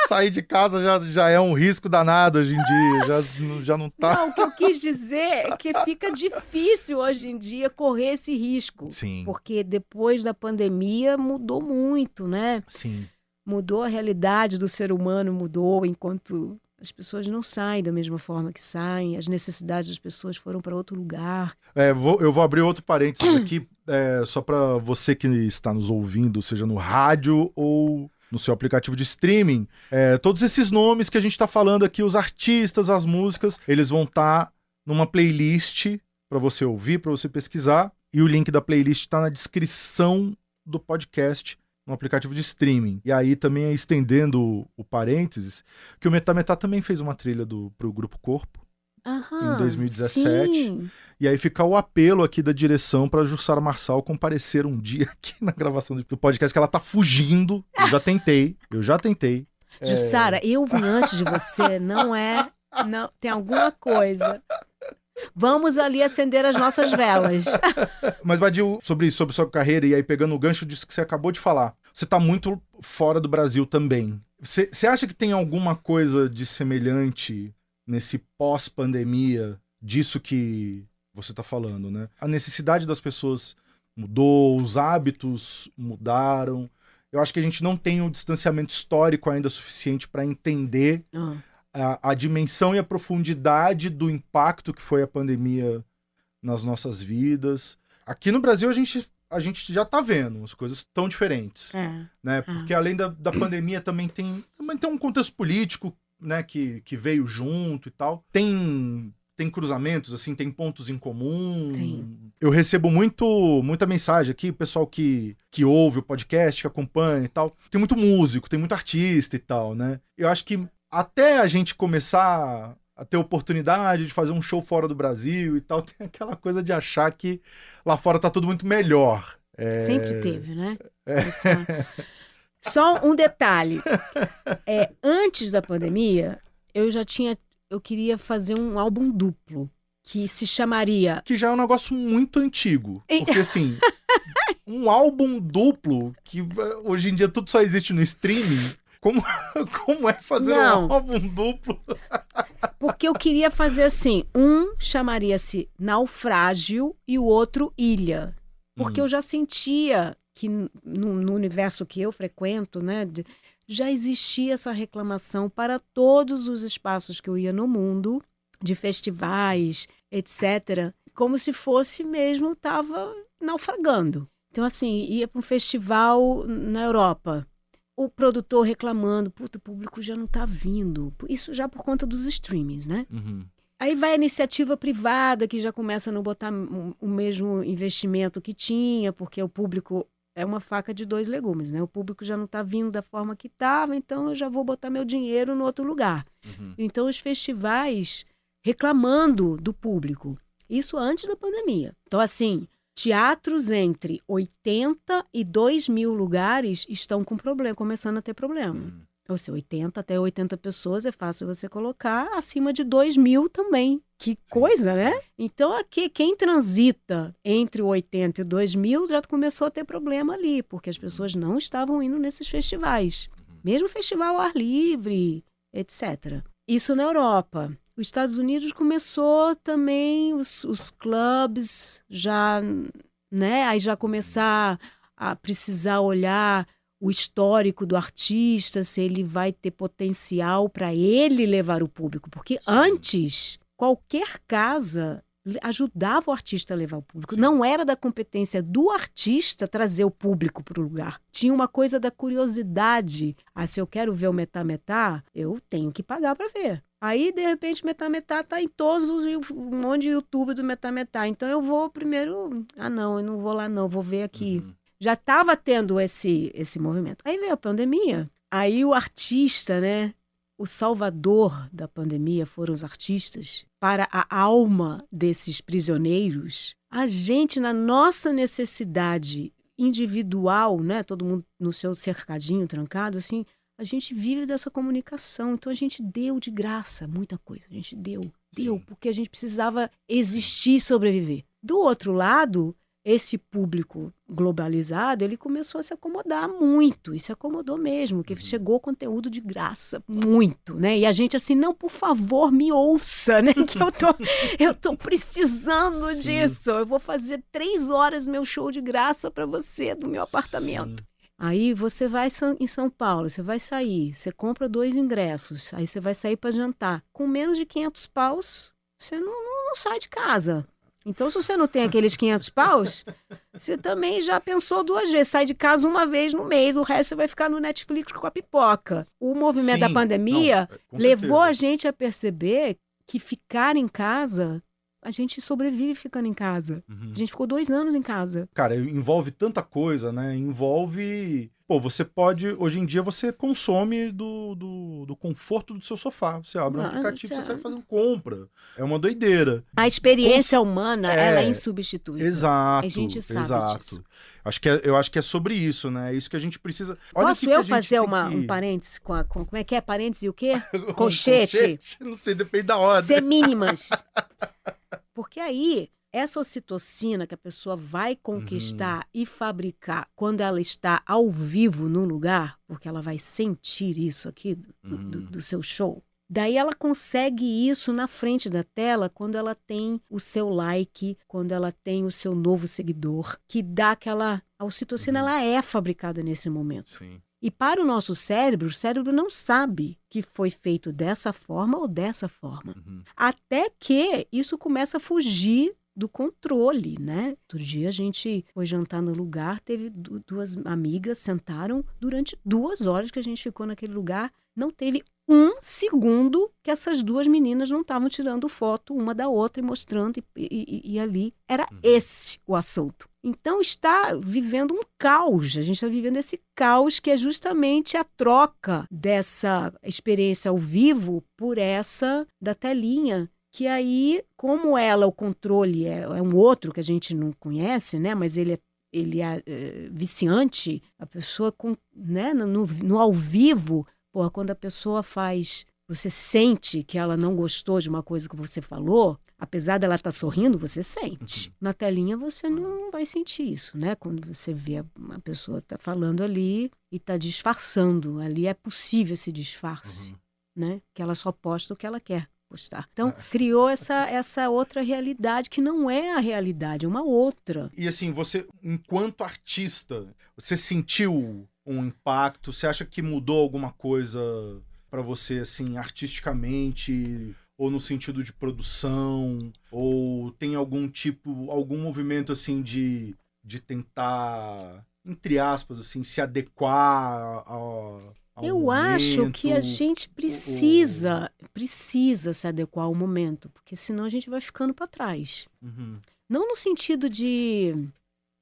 Sair de casa já é um risco danado hoje em dia, já não tá... Não, o que eu quis dizer é que fica difícil hoje em dia correr esse risco. Sim. Porque depois da pandemia mudou muito, né? Sim. Mudou a realidade do ser humano, mudou enquanto as pessoas não saem da mesma forma que saem, as necessidades das pessoas foram para outro lugar. Eu vou abrir outro parênteses aqui, só para você que está nos ouvindo, seja no rádio ou no seu aplicativo de streaming, todos esses nomes que a gente está falando aqui, os artistas, as músicas, eles vão estar numa playlist para você ouvir, para você pesquisar, e o link da playlist está na descrição do podcast, no aplicativo de streaming. E aí também estendendo o parênteses, que o Metá também fez uma trilha pro Grupo Corpo, em 2017. Sim. E aí fica o apelo aqui da direção para Jussara Marçal comparecer um dia aqui na gravação do podcast, que ela tá fugindo. Eu já tentei. Jussara, eu vim antes de você, não, tem alguma coisa. Vamos ali acender as nossas velas. Mas, Badil, sobre sua carreira, e aí pegando o gancho disso que você acabou de falar, você tá muito fora do Brasil também. Você acha que tem alguma coisa de semelhante nesse pós-pandemia disso que você tá falando, né? A necessidade das pessoas mudou, os hábitos mudaram. Eu acho que a gente não tem o distanciamento histórico ainda suficiente para entender a dimensão e a profundidade do impacto que foi a pandemia nas nossas vidas. Aqui no Brasil a gente já tá vendo, as coisas tão diferentes, né? Porque além da pandemia também tem um contexto político, né, que veio junto e tal. Tem cruzamentos, assim, tem pontos em comum. Sim. Eu recebo muita mensagem aqui, o pessoal que ouve o podcast, que acompanha e tal. Tem muito músico, tem muito artista e tal, né? Eu acho que até a gente começar a ter oportunidade de fazer um show fora do Brasil e tal, tem aquela coisa de achar que lá fora tá tudo muito melhor. Sempre teve, né? Só um detalhe. Antes da pandemia, eu queria fazer um álbum duplo, que se chamaria... Que já é um negócio muito antigo. Porque, assim, um álbum duplo, que hoje em dia tudo só existe no streaming... Como é fazer um álbum duplo? Porque eu queria fazer assim, um chamaria-se Naufrágio e o outro Ilha. Porque eu já sentia que no universo que eu frequento, né, já existia essa reclamação para todos os espaços que eu ia no mundo, de festivais, etc., como se fosse mesmo, estava naufragando. Então, assim, ia para um festival na Europa, o produtor reclamando, puta, o público já não tá vindo. Isso já por conta dos streamings, né? Uhum. Aí vai a iniciativa privada, que já começa a não botar o mesmo investimento que tinha, porque o público é uma faca de dois legumes, né? O público já não tá vindo da forma que estava, então eu já vou botar meu dinheiro no outro lugar. Uhum. Então os festivais reclamando do público. Isso antes da pandemia. Então, assim... Teatros entre 80 e 2 mil lugares estão com problema, começando a ter problema. Ou seja, 80 até 80 pessoas é fácil você colocar, acima de 2 mil também. Que coisa, né? Então, aqui, quem transita entre 80 e 2 mil já começou a ter problema ali, porque as pessoas não estavam indo nesses festivais. Mesmo festival ao ar livre, etc. Isso na Europa. Os Estados Unidos começou também os clubes já, né? Aí já começar a precisar olhar o histórico do artista, se ele vai ter potencial para ele levar o público. Porque antes, qualquer casa ajudava o artista a levar o público. Não era da competência do artista trazer o público para o lugar. Tinha uma coisa da curiosidade. Se eu quero ver o Metá, eu tenho que pagar para ver. Aí, de repente, Metá tá em todos um monte de YouTube do Metá. Então, eu vou primeiro... não, eu não vou lá não, vou ver aqui. Já estava tendo esse movimento. Aí veio a pandemia. Aí o artista, né? O salvador da pandemia foram os artistas. Para a alma desses prisioneiros, a gente, na nossa necessidade individual, né? Todo mundo no seu cercadinho, trancado, assim... A gente vive dessa comunicação, então a gente deu de graça muita coisa. A gente deu, porque a gente precisava existir e sobreviver. Do outro lado, esse público globalizado, ele começou a se acomodar muito, e se acomodou mesmo, que chegou conteúdo de graça, muito, né? E a gente assim, não, por favor, me ouça, né? Que eu tô precisando disso. Eu vou fazer 3 horas meu show de graça para você, do meu apartamento. Aí você vai em São Paulo, você vai sair, você compra 2 ingressos, aí você vai sair para jantar. Com menos de 500 paus, você não sai de casa. Então, se você não tem aqueles 500 paus, você também já pensou 2 vezes. Sai de casa uma vez no mês, o resto você vai ficar no Netflix com a pipoca. O movimento da pandemia levou a gente a perceber que ficar em casa... A gente sobrevive ficando em casa. A gente ficou 2 anos em casa. Cara, envolve tanta coisa, né? Envolve... Pô, você pode... Hoje em dia você consome do conforto do seu sofá. Você abre um aplicativo, você sai fazendo compra. É uma doideira. A experiência humana, ela é insubstituível. Exato. A gente sabe disso. Eu acho que é sobre isso, né? É isso que a gente precisa... Olha, posso eu fazer um parênteses com como é que é? Parênteses e o quê? Colchete? Não sei, depende da ordem. Semínimas. Porque aí, essa ocitocina que a pessoa vai conquistar e fabricar quando ela está ao vivo no lugar, porque ela vai sentir isso aqui do seu show, daí ela consegue isso na frente da tela quando ela tem o seu like, quando ela tem o seu novo seguidor, que dá aquela... A ocitocina, ela é fabricada nesse momento. Sim. E para o nosso cérebro, o cérebro não sabe que foi feito dessa forma ou dessa forma. Até que isso começa a fugir do controle, né? Outro dia a gente foi jantar no lugar, teve duas amigas, sentaram durante 2 horas que a gente ficou naquele lugar, não teve 1 segundo que essas 2 meninas não estavam tirando foto uma da outra e mostrando, e ali era esse o assunto. Então está vivendo um caos, a gente está vivendo esse caos que é justamente a troca dessa experiência ao vivo por essa da telinha, que aí, como ela, o controle é um outro que a gente não conhece, né? Mas ele é viciante, a pessoa né? no ao vivo, porra, quando a pessoa faz, você sente que ela não gostou de uma coisa que você falou, apesar dela estar sorrindo, você sente. Na telinha você não vai sentir isso, né? Quando você vê uma pessoa tá falando ali e tá disfarçando, ali é possível esse disfarce, né? Que ela só posta o que ela quer postar. Então, criou essa outra realidade que não é a realidade, é uma outra. E assim, você, enquanto artista, você sentiu um impacto? Você acha que mudou alguma coisa pra você, assim, artisticamente, ou no sentido de produção, ou tem algum movimento, assim, de tentar, entre aspas, assim, se adequar ao Eu momento? acho que a gente precisa se adequar ao momento, porque senão a gente vai ficando para trás. Não no sentido de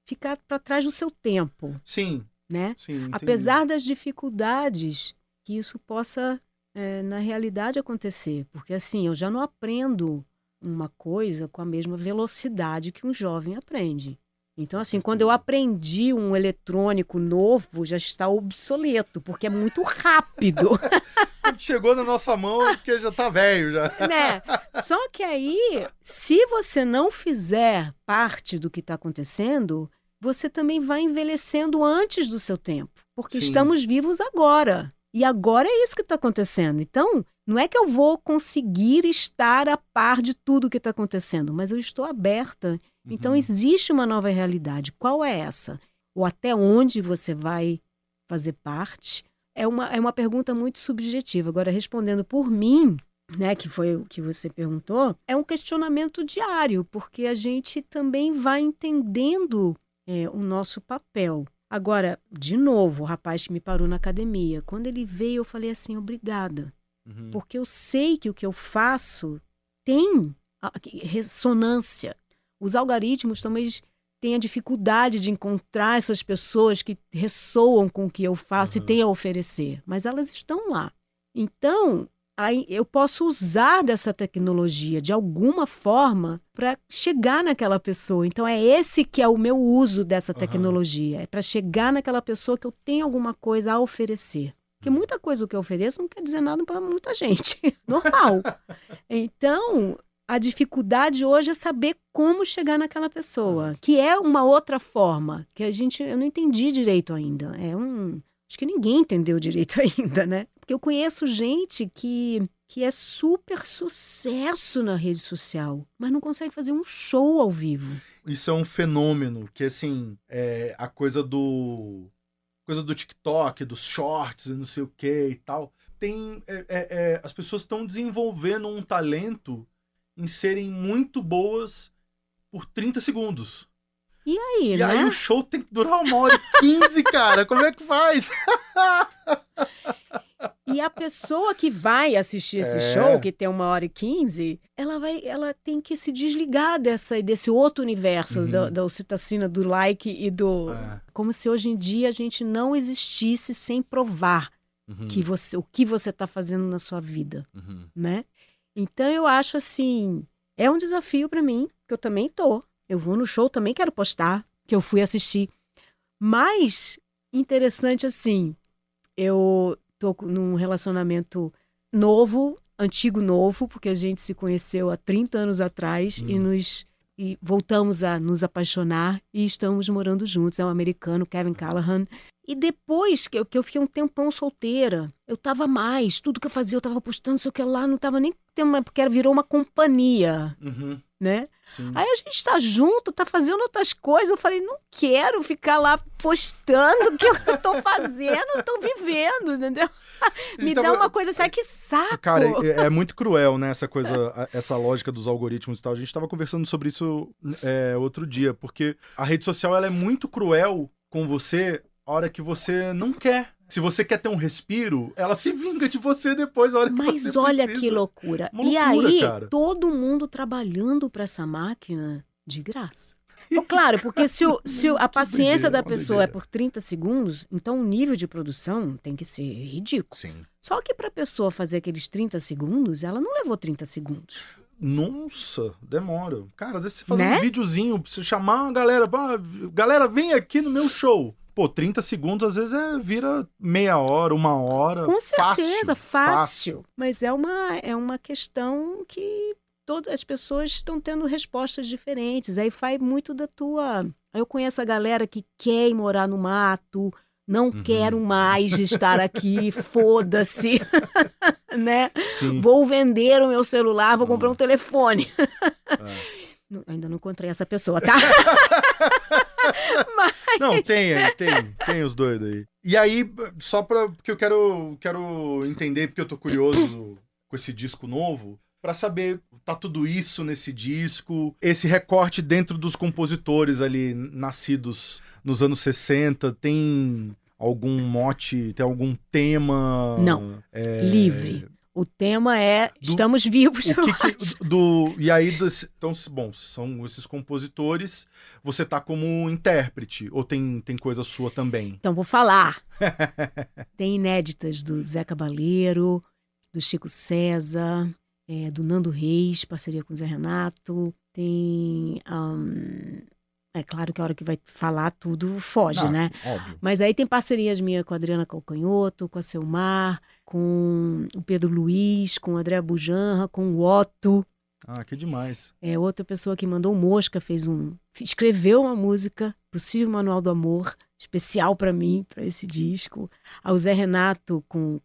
ficar para trás do seu tempo. Sim. Né? Sim, apesar das dificuldades que isso possa, na realidade, acontecer. Porque assim, eu já não aprendo uma coisa com a mesma velocidade que um jovem aprende. Então, assim, quando eu aprendi um eletrônico novo, já está obsoleto, porque é muito rápido. Chegou na nossa mão é porque já tá velho já. Né? Só que aí, se você não fizer parte do que está acontecendo, você também vai envelhecendo antes do seu tempo. Porque estamos vivos agora. E agora é isso que está acontecendo. Então, não é que eu vou conseguir estar a par de tudo que está acontecendo, mas eu estou aberta. Então, existe uma nova realidade. Qual é essa? Ou até onde você vai fazer parte? É uma pergunta muito subjetiva. Agora, respondendo por mim, né, que foi o que você perguntou, é um questionamento diário, porque a gente também vai entendendo o nosso papel. Agora, de novo, o rapaz que me parou na academia, quando ele veio, eu falei assim, obrigada. Porque eu sei que o que eu faço tem ressonância. Os algoritmos também têm a dificuldade de encontrar essas pessoas que ressoam com o que eu faço e têm a oferecer. Mas elas estão lá. Então, aí eu posso usar dessa tecnologia de alguma forma para chegar naquela pessoa. Então, é esse que é o meu uso dessa tecnologia. É para chegar naquela pessoa que eu tenho alguma coisa a oferecer. Porque muita coisa que eu ofereço não quer dizer nada para muita gente. Normal. Então, a dificuldade hoje é saber como chegar naquela pessoa. Que é uma outra forma que eu não entendi direito ainda. Acho que ninguém entendeu direito ainda, né? Porque eu conheço gente que é super sucesso na rede social, mas não consegue fazer um show ao vivo. Isso é um fenômeno que, assim, a coisa do TikTok, dos shorts e não sei o que e tal, as pessoas estão desenvolvendo um talento em serem muito boas por 30 segundos. E aí, E né? aí o show tem que durar 1h15, cara. Como é que faz? E a pessoa que vai assistir esse show, que tem 1h15, ela tem que se desligar desse outro universo da ocitocina, do like e do... Como se hoje em dia a gente não existisse sem provar o que você está fazendo na sua vida, né? Então eu acho assim, é um desafio para mim, que eu também tô. Eu vou no show, também quero postar, que eu fui assistir. Mas, interessante assim, eu tô num relacionamento novo, antigo novo, porque a gente se conheceu há 30 anos atrás e voltamos a nos apaixonar e estamos morando juntos. É um americano, Kevin Callahan. E depois que eu fiquei um tempão solteira, eu tava mais, tudo que eu fazia, eu tava postando, sei o que lá, não tava nem tendo, porque virou uma companhia, né? Sim. Aí a gente tá junto, tá fazendo outras coisas, eu falei, não quero ficar lá postando o que eu tô fazendo, eu tô vivendo, entendeu? Me dá uma coisa assim, que saco! Cara, é muito cruel, né, essa coisa, essa lógica dos algoritmos e tal. A gente tava conversando sobre isso outro dia, porque a rede social, ela é muito cruel com você a hora que você não quer. Se você quer ter um respiro, ela se vinga de você depois, a hora que você precisa. Mas olha que loucura. Uma loucura, e aí, cara. todo mundo trabalhando para essa máquina de graça. Claro, porque se a paciência da pessoa é por 30 segundos, então o nível de produção tem que ser ridículo. Sim. Só que para a pessoa fazer aqueles 30 segundos, ela não levou 30 segundos. Nossa, demora. Cara, às vezes você faz um videozinho pra você chamar a galera. Galera, vem aqui no meu show. Pô, 30 segundos às vezes vira meia hora, 1 hora. Com certeza, fácil. Mas é uma questão que todas as pessoas estão tendo respostas diferentes. Aí faz muito da tua... Eu conheço a galera que quer ir morar no mato, não quero mais estar aqui, foda-se, né? Sim. Vou vender o meu celular, vou comprar um telefone. Ainda não encontrei essa pessoa, tá? Mas... Não, tem os doidos aí. E aí, só porque eu quero entender, porque eu tô curioso com esse disco novo, pra saber, tá tudo isso nesse disco, esse recorte dentro dos compositores ali, nascidos nos anos 60, tem algum mote, tem algum tema? Não, livre. O tema é estamos vivos. E aí, então, bom, são esses compositores, você tá como intérprete, ou tem coisa sua também? Então, vou falar. Tem inéditas do Zé Cabaleiro, do Chico César, do Nando Reis, parceria com o Zé Renato. Tem... é claro que a hora que vai falar tudo foge, né? Óbvio. Mas aí tem parcerias minhas com a Adriana Calcanhoto, com a Selmar, com o Pedro Luiz, com o André Bujanra, com o Otto. Ah, que demais. Outra pessoa que mandou Mosca, escreveu uma música, Possível Manual do Amor, especial para mim, para esse disco. O Zé Renato com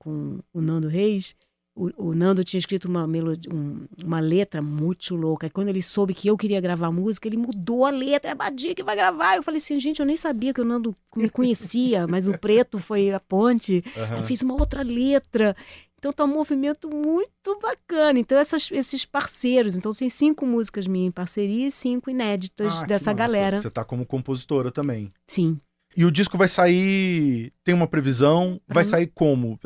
o Nando Reis. O Nando tinha escrito uma letra muito louca. E quando ele soube que eu queria gravar a música, ele mudou a letra. É a Badia que vai gravar. Eu falei assim, gente, eu nem sabia que o Nando me conhecia, mas o preto foi a ponte. Aí fiz uma outra letra. Então tá um movimento muito bacana. Então esses parceiros. Então tem 5 músicas minhas em parceria e 5 inéditas dessa galera. Você tá como compositora também. Sim. E o disco vai sair... Tem uma previsão? Vai sair como?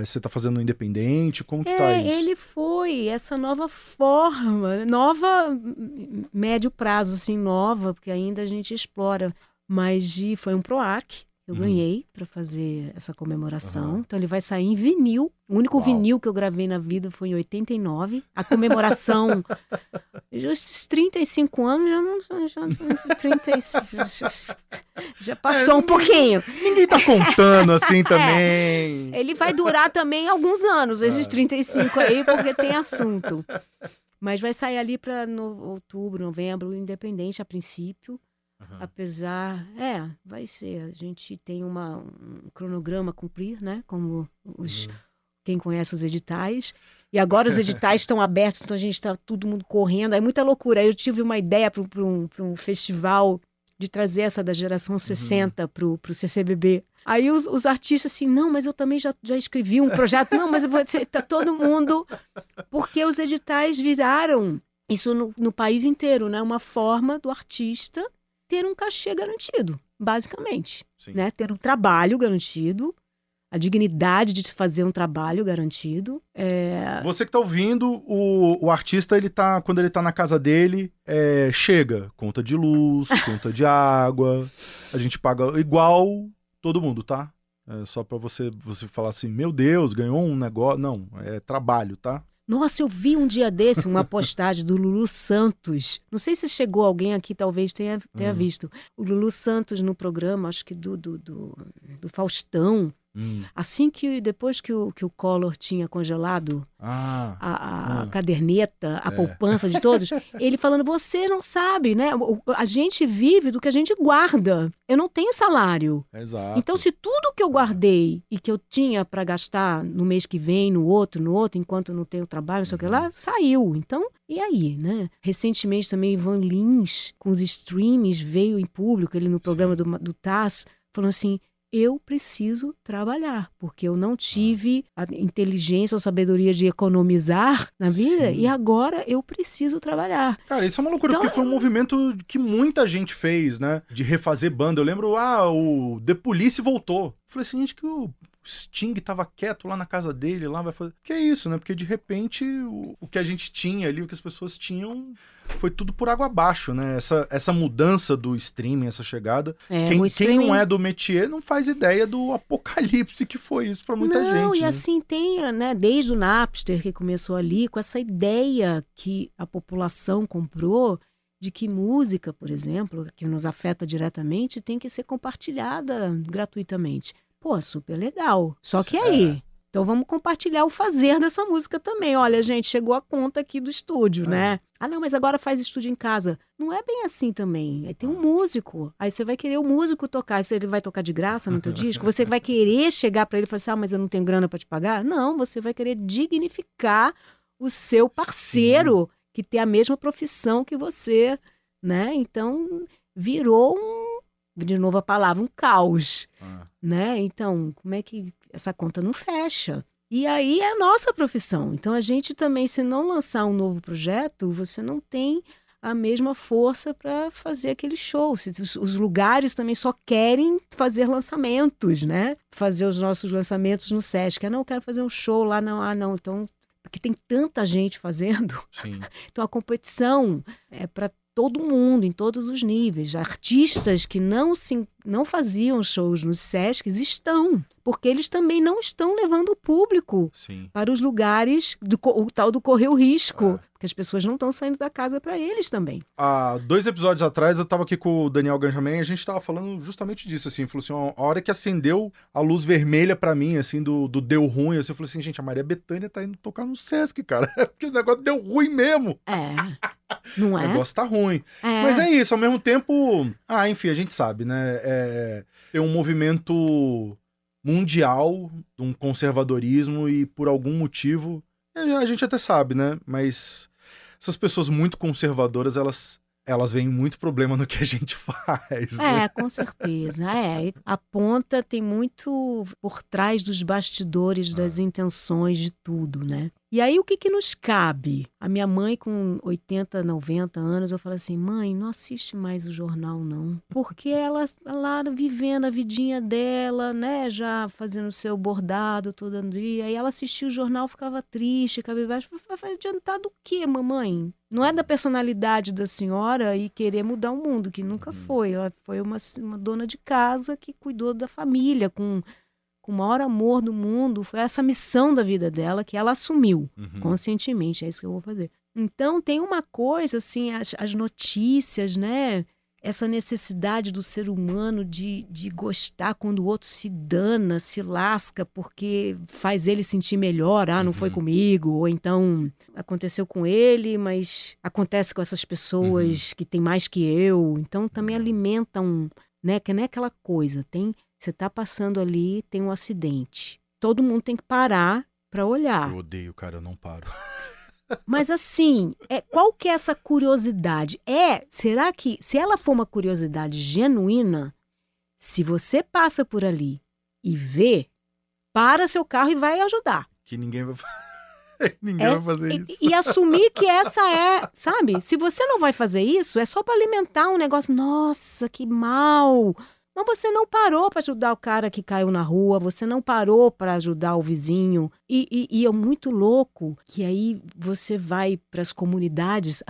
Você tá fazendo independente? Como que tá isso? Ele foi essa nova forma, nova, médio prazo, assim, nova, porque ainda a gente explora. Mas foi um PROAC, eu ganhei para fazer essa comemoração. Então ele vai sair em vinil. O único vinil que eu gravei na vida foi em 89. A comemoração... Esses 35 anos já passou um pouquinho. Ninguém tá contando assim também. Ele vai durar também alguns anos, esses 35 aí, porque tem assunto. Mas vai sair ali para outubro, novembro, independente a princípio. Apesar... vai ser. A gente tem um cronograma a cumprir, né? Como quem conhece os editais. E agora os editais estão abertos, então a gente está todo mundo correndo. É muita loucura. Aí eu tive uma ideia para um festival de trazer essa da geração 60 para o CCBB. Aí os artistas assim, não, mas eu também já escrevi um projeto. Não, mas tá todo mundo... Porque os editais viraram, isso no país inteiro, né? Uma forma do artista ter um cachê garantido, basicamente. Né? Ter um trabalho garantido, a dignidade de fazer um trabalho garantido. Você que tá ouvindo, o artista, quando ele tá na casa dele, chega, conta de luz, conta de água, a gente paga igual todo mundo, tá? Só pra você falar assim, meu Deus, ganhou um negócio. Não, é trabalho, tá? Nossa, eu vi um dia desse uma postagem do Lulu Santos. Não sei se chegou alguém aqui, talvez tenha visto. O Lulu Santos no programa, acho que do Faustão. Assim que depois que o Collor tinha congelado a caderneta, a poupança de todos, ele falando, você não sabe, né? A gente vive do que a gente guarda. Eu não tenho salário. Exato. Então, se tudo que eu guardei e que eu tinha para gastar no mês que vem, no outro, enquanto eu não tenho trabalho, não sei o que lá, saiu. Então, e aí, né? Recentemente também Ivan Lins, com os streams, veio em público, ele no programa do TAS, falando assim, eu preciso trabalhar, porque eu não tive a inteligência ou sabedoria de economizar na vida, e agora eu preciso trabalhar. Cara, isso é uma loucura, porque foi um movimento que muita gente fez, né? De refazer banda. Eu lembro, o The Police voltou. Eu falei assim, gente, que o Sting tava quieto lá na casa dele, lá vai fazer... Que é isso, né? Porque de repente o que a gente tinha ali, o que as pessoas tinham, foi tudo por água abaixo, né? Essa mudança do streaming, essa chegada. Quem não é do métier não faz ideia do apocalipse que foi isso pra muita gente. Não, e né? assim tem, né? Desde o Napster, que começou ali, com essa ideia que a população comprou de que música, por exemplo, que nos afeta diretamente, tem que ser compartilhada gratuitamente. Pô, super legal. Só que aí, então vamos compartilhar o fazer dessa música também. Olha, gente, chegou a conta aqui do estúdio, né? Ah, não, mas agora faz estúdio em casa. Não é bem assim também. Aí tem um músico. Aí você vai querer o músico tocar. Se ele vai tocar de graça no teu disco, você vai querer chegar pra ele e falar assim, mas eu não tenho grana pra te pagar? Não, você vai querer dignificar o seu parceiro que tem a mesma profissão que você, né? Então, virou de novo a palavra, um caos, né? Então, como é que essa conta não fecha? E aí é a nossa profissão. Então, a gente também, se não lançar um novo projeto, você não tem a mesma força para fazer aquele show. Os lugares também só querem fazer lançamentos, né? Fazer os nossos lançamentos no Sesc. Não, eu quero fazer um show lá, não. Então, porque tem tanta gente fazendo. Sim. Então, a competição é para todo mundo, em todos os níveis. Artistas que não faziam shows nos Sescs estão, porque eles também não estão levando o público para os lugares, o tal do correr o risco, porque as pessoas não estão saindo da casa para eles também. Há 2 episódios atrás, eu tava aqui com o Daniel Ganjamin e a gente tava falando justamente disso, assim, falou assim, a hora que acendeu a luz vermelha pra mim, assim, do deu ruim, assim, eu falei assim, gente, a Maria Bethânia tá indo tocar no Sesc, cara, porque o negócio deu ruim mesmo. Não é? O negócio tá ruim. Mas é isso, ao mesmo tempo, enfim, a gente sabe, né, é um movimento mundial, um conservadorismo e por algum motivo, a gente até sabe, né, mas essas pessoas muito conservadoras, elas veem muito problema no que a gente faz, né? Com certeza. A ponta tem muito por trás dos bastidores, das intenções de tudo, né? E aí, o que nos cabe? A minha mãe, com 80, 90 anos, eu falo assim, mãe, não assiste mais o jornal, não. Porque ela lá vivendo a vidinha dela, né? Já fazendo o seu bordado todo dia. E ela assistia o jornal, ficava triste, cabisbaixo. Vai adiantar do quê, mamãe? Não é da personalidade da senhora e querer mudar o mundo, que nunca foi. Ela foi uma dona de casa que cuidou da família com o maior amor do mundo. Foi essa missão da vida dela que ela assumiu conscientemente. É isso que eu vou fazer. Então, tem uma coisa, assim, as notícias, né? Essa necessidade do ser humano de gostar quando o outro se dana, se lasca, porque faz ele sentir melhor. Não foi comigo. Ou então, aconteceu com ele, mas acontece com essas pessoas que têm mais que eu. Então, também alimenta né? Que não é aquela coisa, você tá passando ali, tem um acidente. Todo mundo tem que parar para olhar. Eu odeio, cara, eu não paro. Mas assim, qual que é essa curiosidade? Será que, se ela for uma curiosidade genuína, se você passa por ali e vê, para seu carro e vai ajudar. Que ninguém vai vai fazer isso. E assumir que essa sabe? Se você não vai fazer isso, é só para alimentar um negócio, nossa, que mal. Mas você não parou para ajudar o cara que caiu na rua, você não parou para ajudar o vizinho. E é muito louco que aí você vai para as comunidades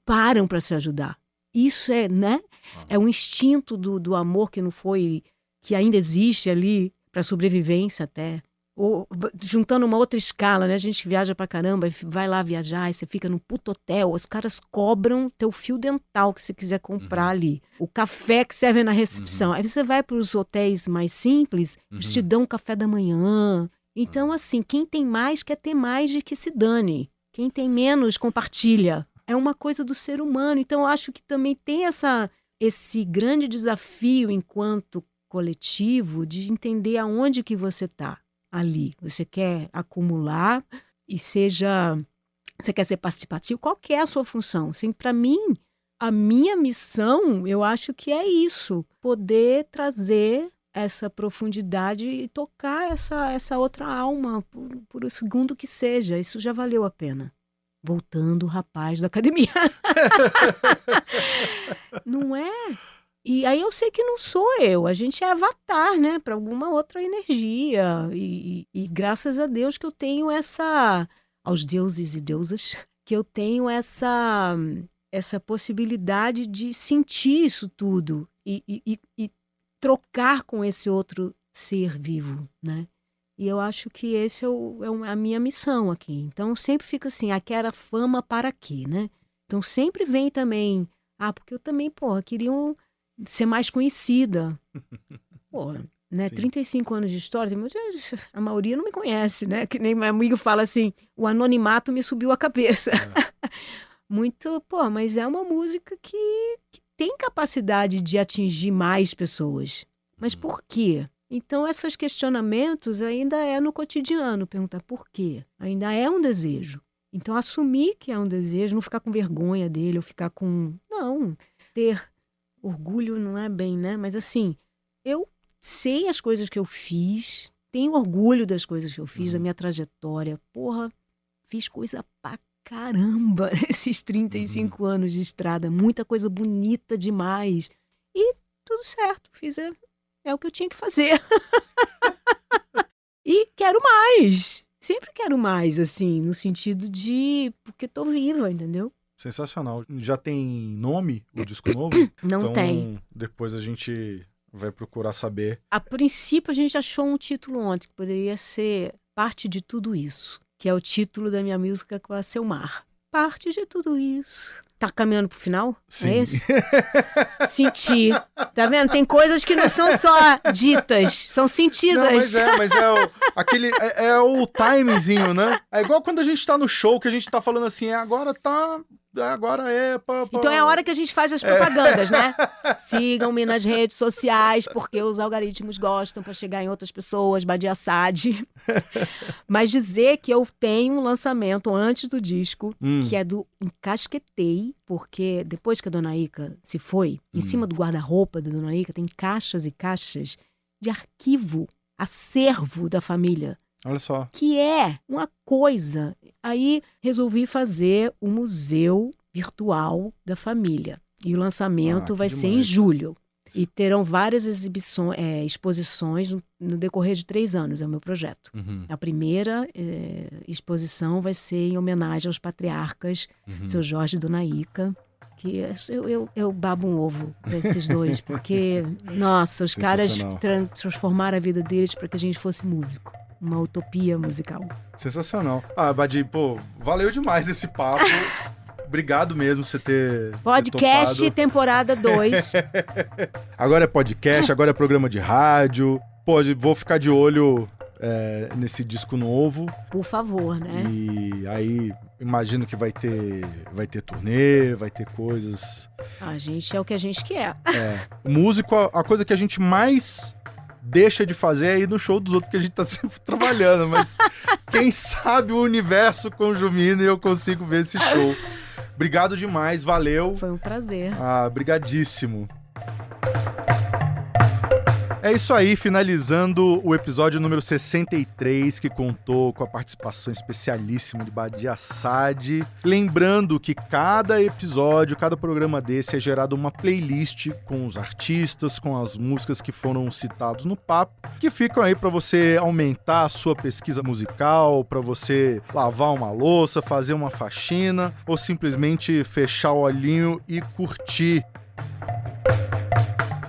param para se ajudar. Isso né? É um instinto do amor que não foi, que ainda existe ali para sobrevivência até. Ou juntando uma outra escala, né? A gente viaja pra caramba, vai lá viajar, e você fica num puto hotel, os caras cobram teu fio dental que você quiser comprar ali. O café que serve na recepção. Aí você vai pros hotéis mais simples, eles te dão um café da manhã. Então, assim, quem tem mais quer ter mais de que se dane. Quem tem menos, compartilha. É uma coisa do ser humano. Então, eu acho que também tem esse grande desafio enquanto coletivo de entender aonde que você está ali. Você quer acumular e você quer ser participativo? Qual que é a sua função? Assim, para mim, a minha missão, eu acho que é isso. Poder trazer essa profundidade e tocar essa outra alma, por o segundo que seja. Isso já valeu a pena. Voltando o rapaz da academia. Não é? E aí eu sei que não sou eu, a gente é avatar, né, para alguma outra energia. E graças a Deus que eu tenho aos deuses e deusas, que eu tenho essa possibilidade de sentir isso tudo e trocar com esse outro ser vivo, né? E eu acho que esse é a minha missão aqui. Então sempre fica assim, quero fama para quê, né? Então sempre vem também, porque eu também, queria ser mais conhecida. Né? 35 anos de história, a maioria não me conhece, né? Que nem meu amigo fala assim, o anonimato me subiu a cabeça. Muito, mas é uma música que tem capacidade de atingir mais pessoas. Mas por quê? Então, esses questionamentos ainda é no cotidiano, perguntar por quê? Ainda é um desejo. Então, assumir que é um desejo, não ficar com vergonha dele, ou ficar com... Não, ter orgulho não é bem, né? Mas assim, eu sei as coisas que eu fiz, tenho orgulho das coisas que eu fiz, da minha trajetória. Fiz coisa pra caramba nesses 35 anos de estrada, muita coisa bonita demais. E tudo certo, fiz é o que eu tinha que fazer. E quero mais. Sempre quero mais, assim, no sentido de... Porque tô viva, entendeu? Sensacional. Já tem nome o disco novo? Não tem. Depois a gente vai procurar saber. A princípio, a gente achou um título ontem, que poderia ser Parte de Tudo Isso, que é o título da minha música com a Selmar. Parte de tudo isso. Tá caminhando pro final? Sim. É esse? Senti. Tá vendo? Tem coisas que não são só ditas, são sentidas. Não, mas é o timingzinho, né? É igual quando a gente tá no show, que a gente tá falando assim, agora é... Então é a hora que a gente faz as propagandas, né? Sigam-me nas redes sociais, porque os algoritmos gostam para chegar em outras pessoas, Badia Assad. Mas dizer que eu tenho um lançamento antes do disco, que é do Encasquetei, porque depois que a Dona Ica se foi, em cima do guarda-roupa da Dona Ica tem caixas e caixas de arquivo, acervo da família. Olha só. Que é uma coisa. Aí resolvi fazer o Museu Virtual da Família. E o lançamento vai ser em julho. E terão várias exposições no decorrer de 3 anos, é o meu projeto. A primeira exposição vai ser em homenagem aos patriarcas, seu Jorge e Dona Ica. Que eu babo um ovo para esses dois, porque, nossa, os caras transformaram a vida deles para que a gente fosse músico. Uma utopia musical. Sensacional. Badi, valeu demais esse papo. Obrigado mesmo você ter podcast ter temporada 2. Agora é podcast, agora é programa de rádio. Vou ficar de olho nesse disco novo. Por favor, né? E aí, imagino que vai ter turnê, vai ter coisas... A gente é o que a gente quer. Músico, a coisa que a gente mais... deixa de fazer aí no show dos outros, porque a gente tá sempre trabalhando, mas quem sabe o universo conjumina e eu consigo ver esse show. Obrigado demais, valeu. Foi um prazer. Brigadíssimo. É isso aí, finalizando o episódio número 63, que contou com a participação especialíssima de Badia Assad. Lembrando que cada episódio, cada programa desse é gerado uma playlist com os artistas, com as músicas que foram citados no papo, que ficam aí para você aumentar a sua pesquisa musical, para você lavar uma louça, fazer uma faxina ou simplesmente fechar o olhinho e curtir.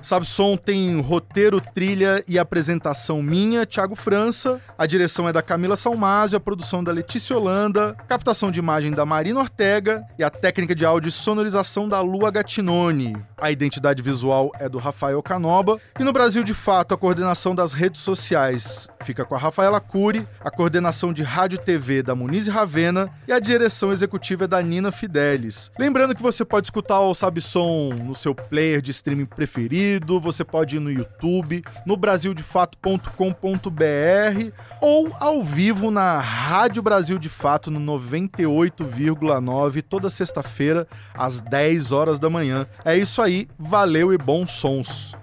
Sabe Som tem roteiro, trilha e apresentação minha, Thiago França. A direção é da Camila Salmásio, a produção da Letícia Holanda, captação de imagem da Marina Ortega e a técnica de áudio e sonorização da Lua Gattinoni. A identidade visual é do Rafael Canoba. E no Brasil de Fato, a coordenação das redes sociais fica com a Rafaela Cury, a coordenação de rádio e TV da Muniz Ravena e a direção executiva é da Nina Fidelis. Lembrando que você pode escutar o Sabe Som no seu player de streaming preferido, você pode ir no YouTube, no brasildefato.com.br ou ao vivo na Rádio Brasil de Fato no 98,9 toda sexta-feira às 10 horas da manhã. É isso aí, valeu e bons sons!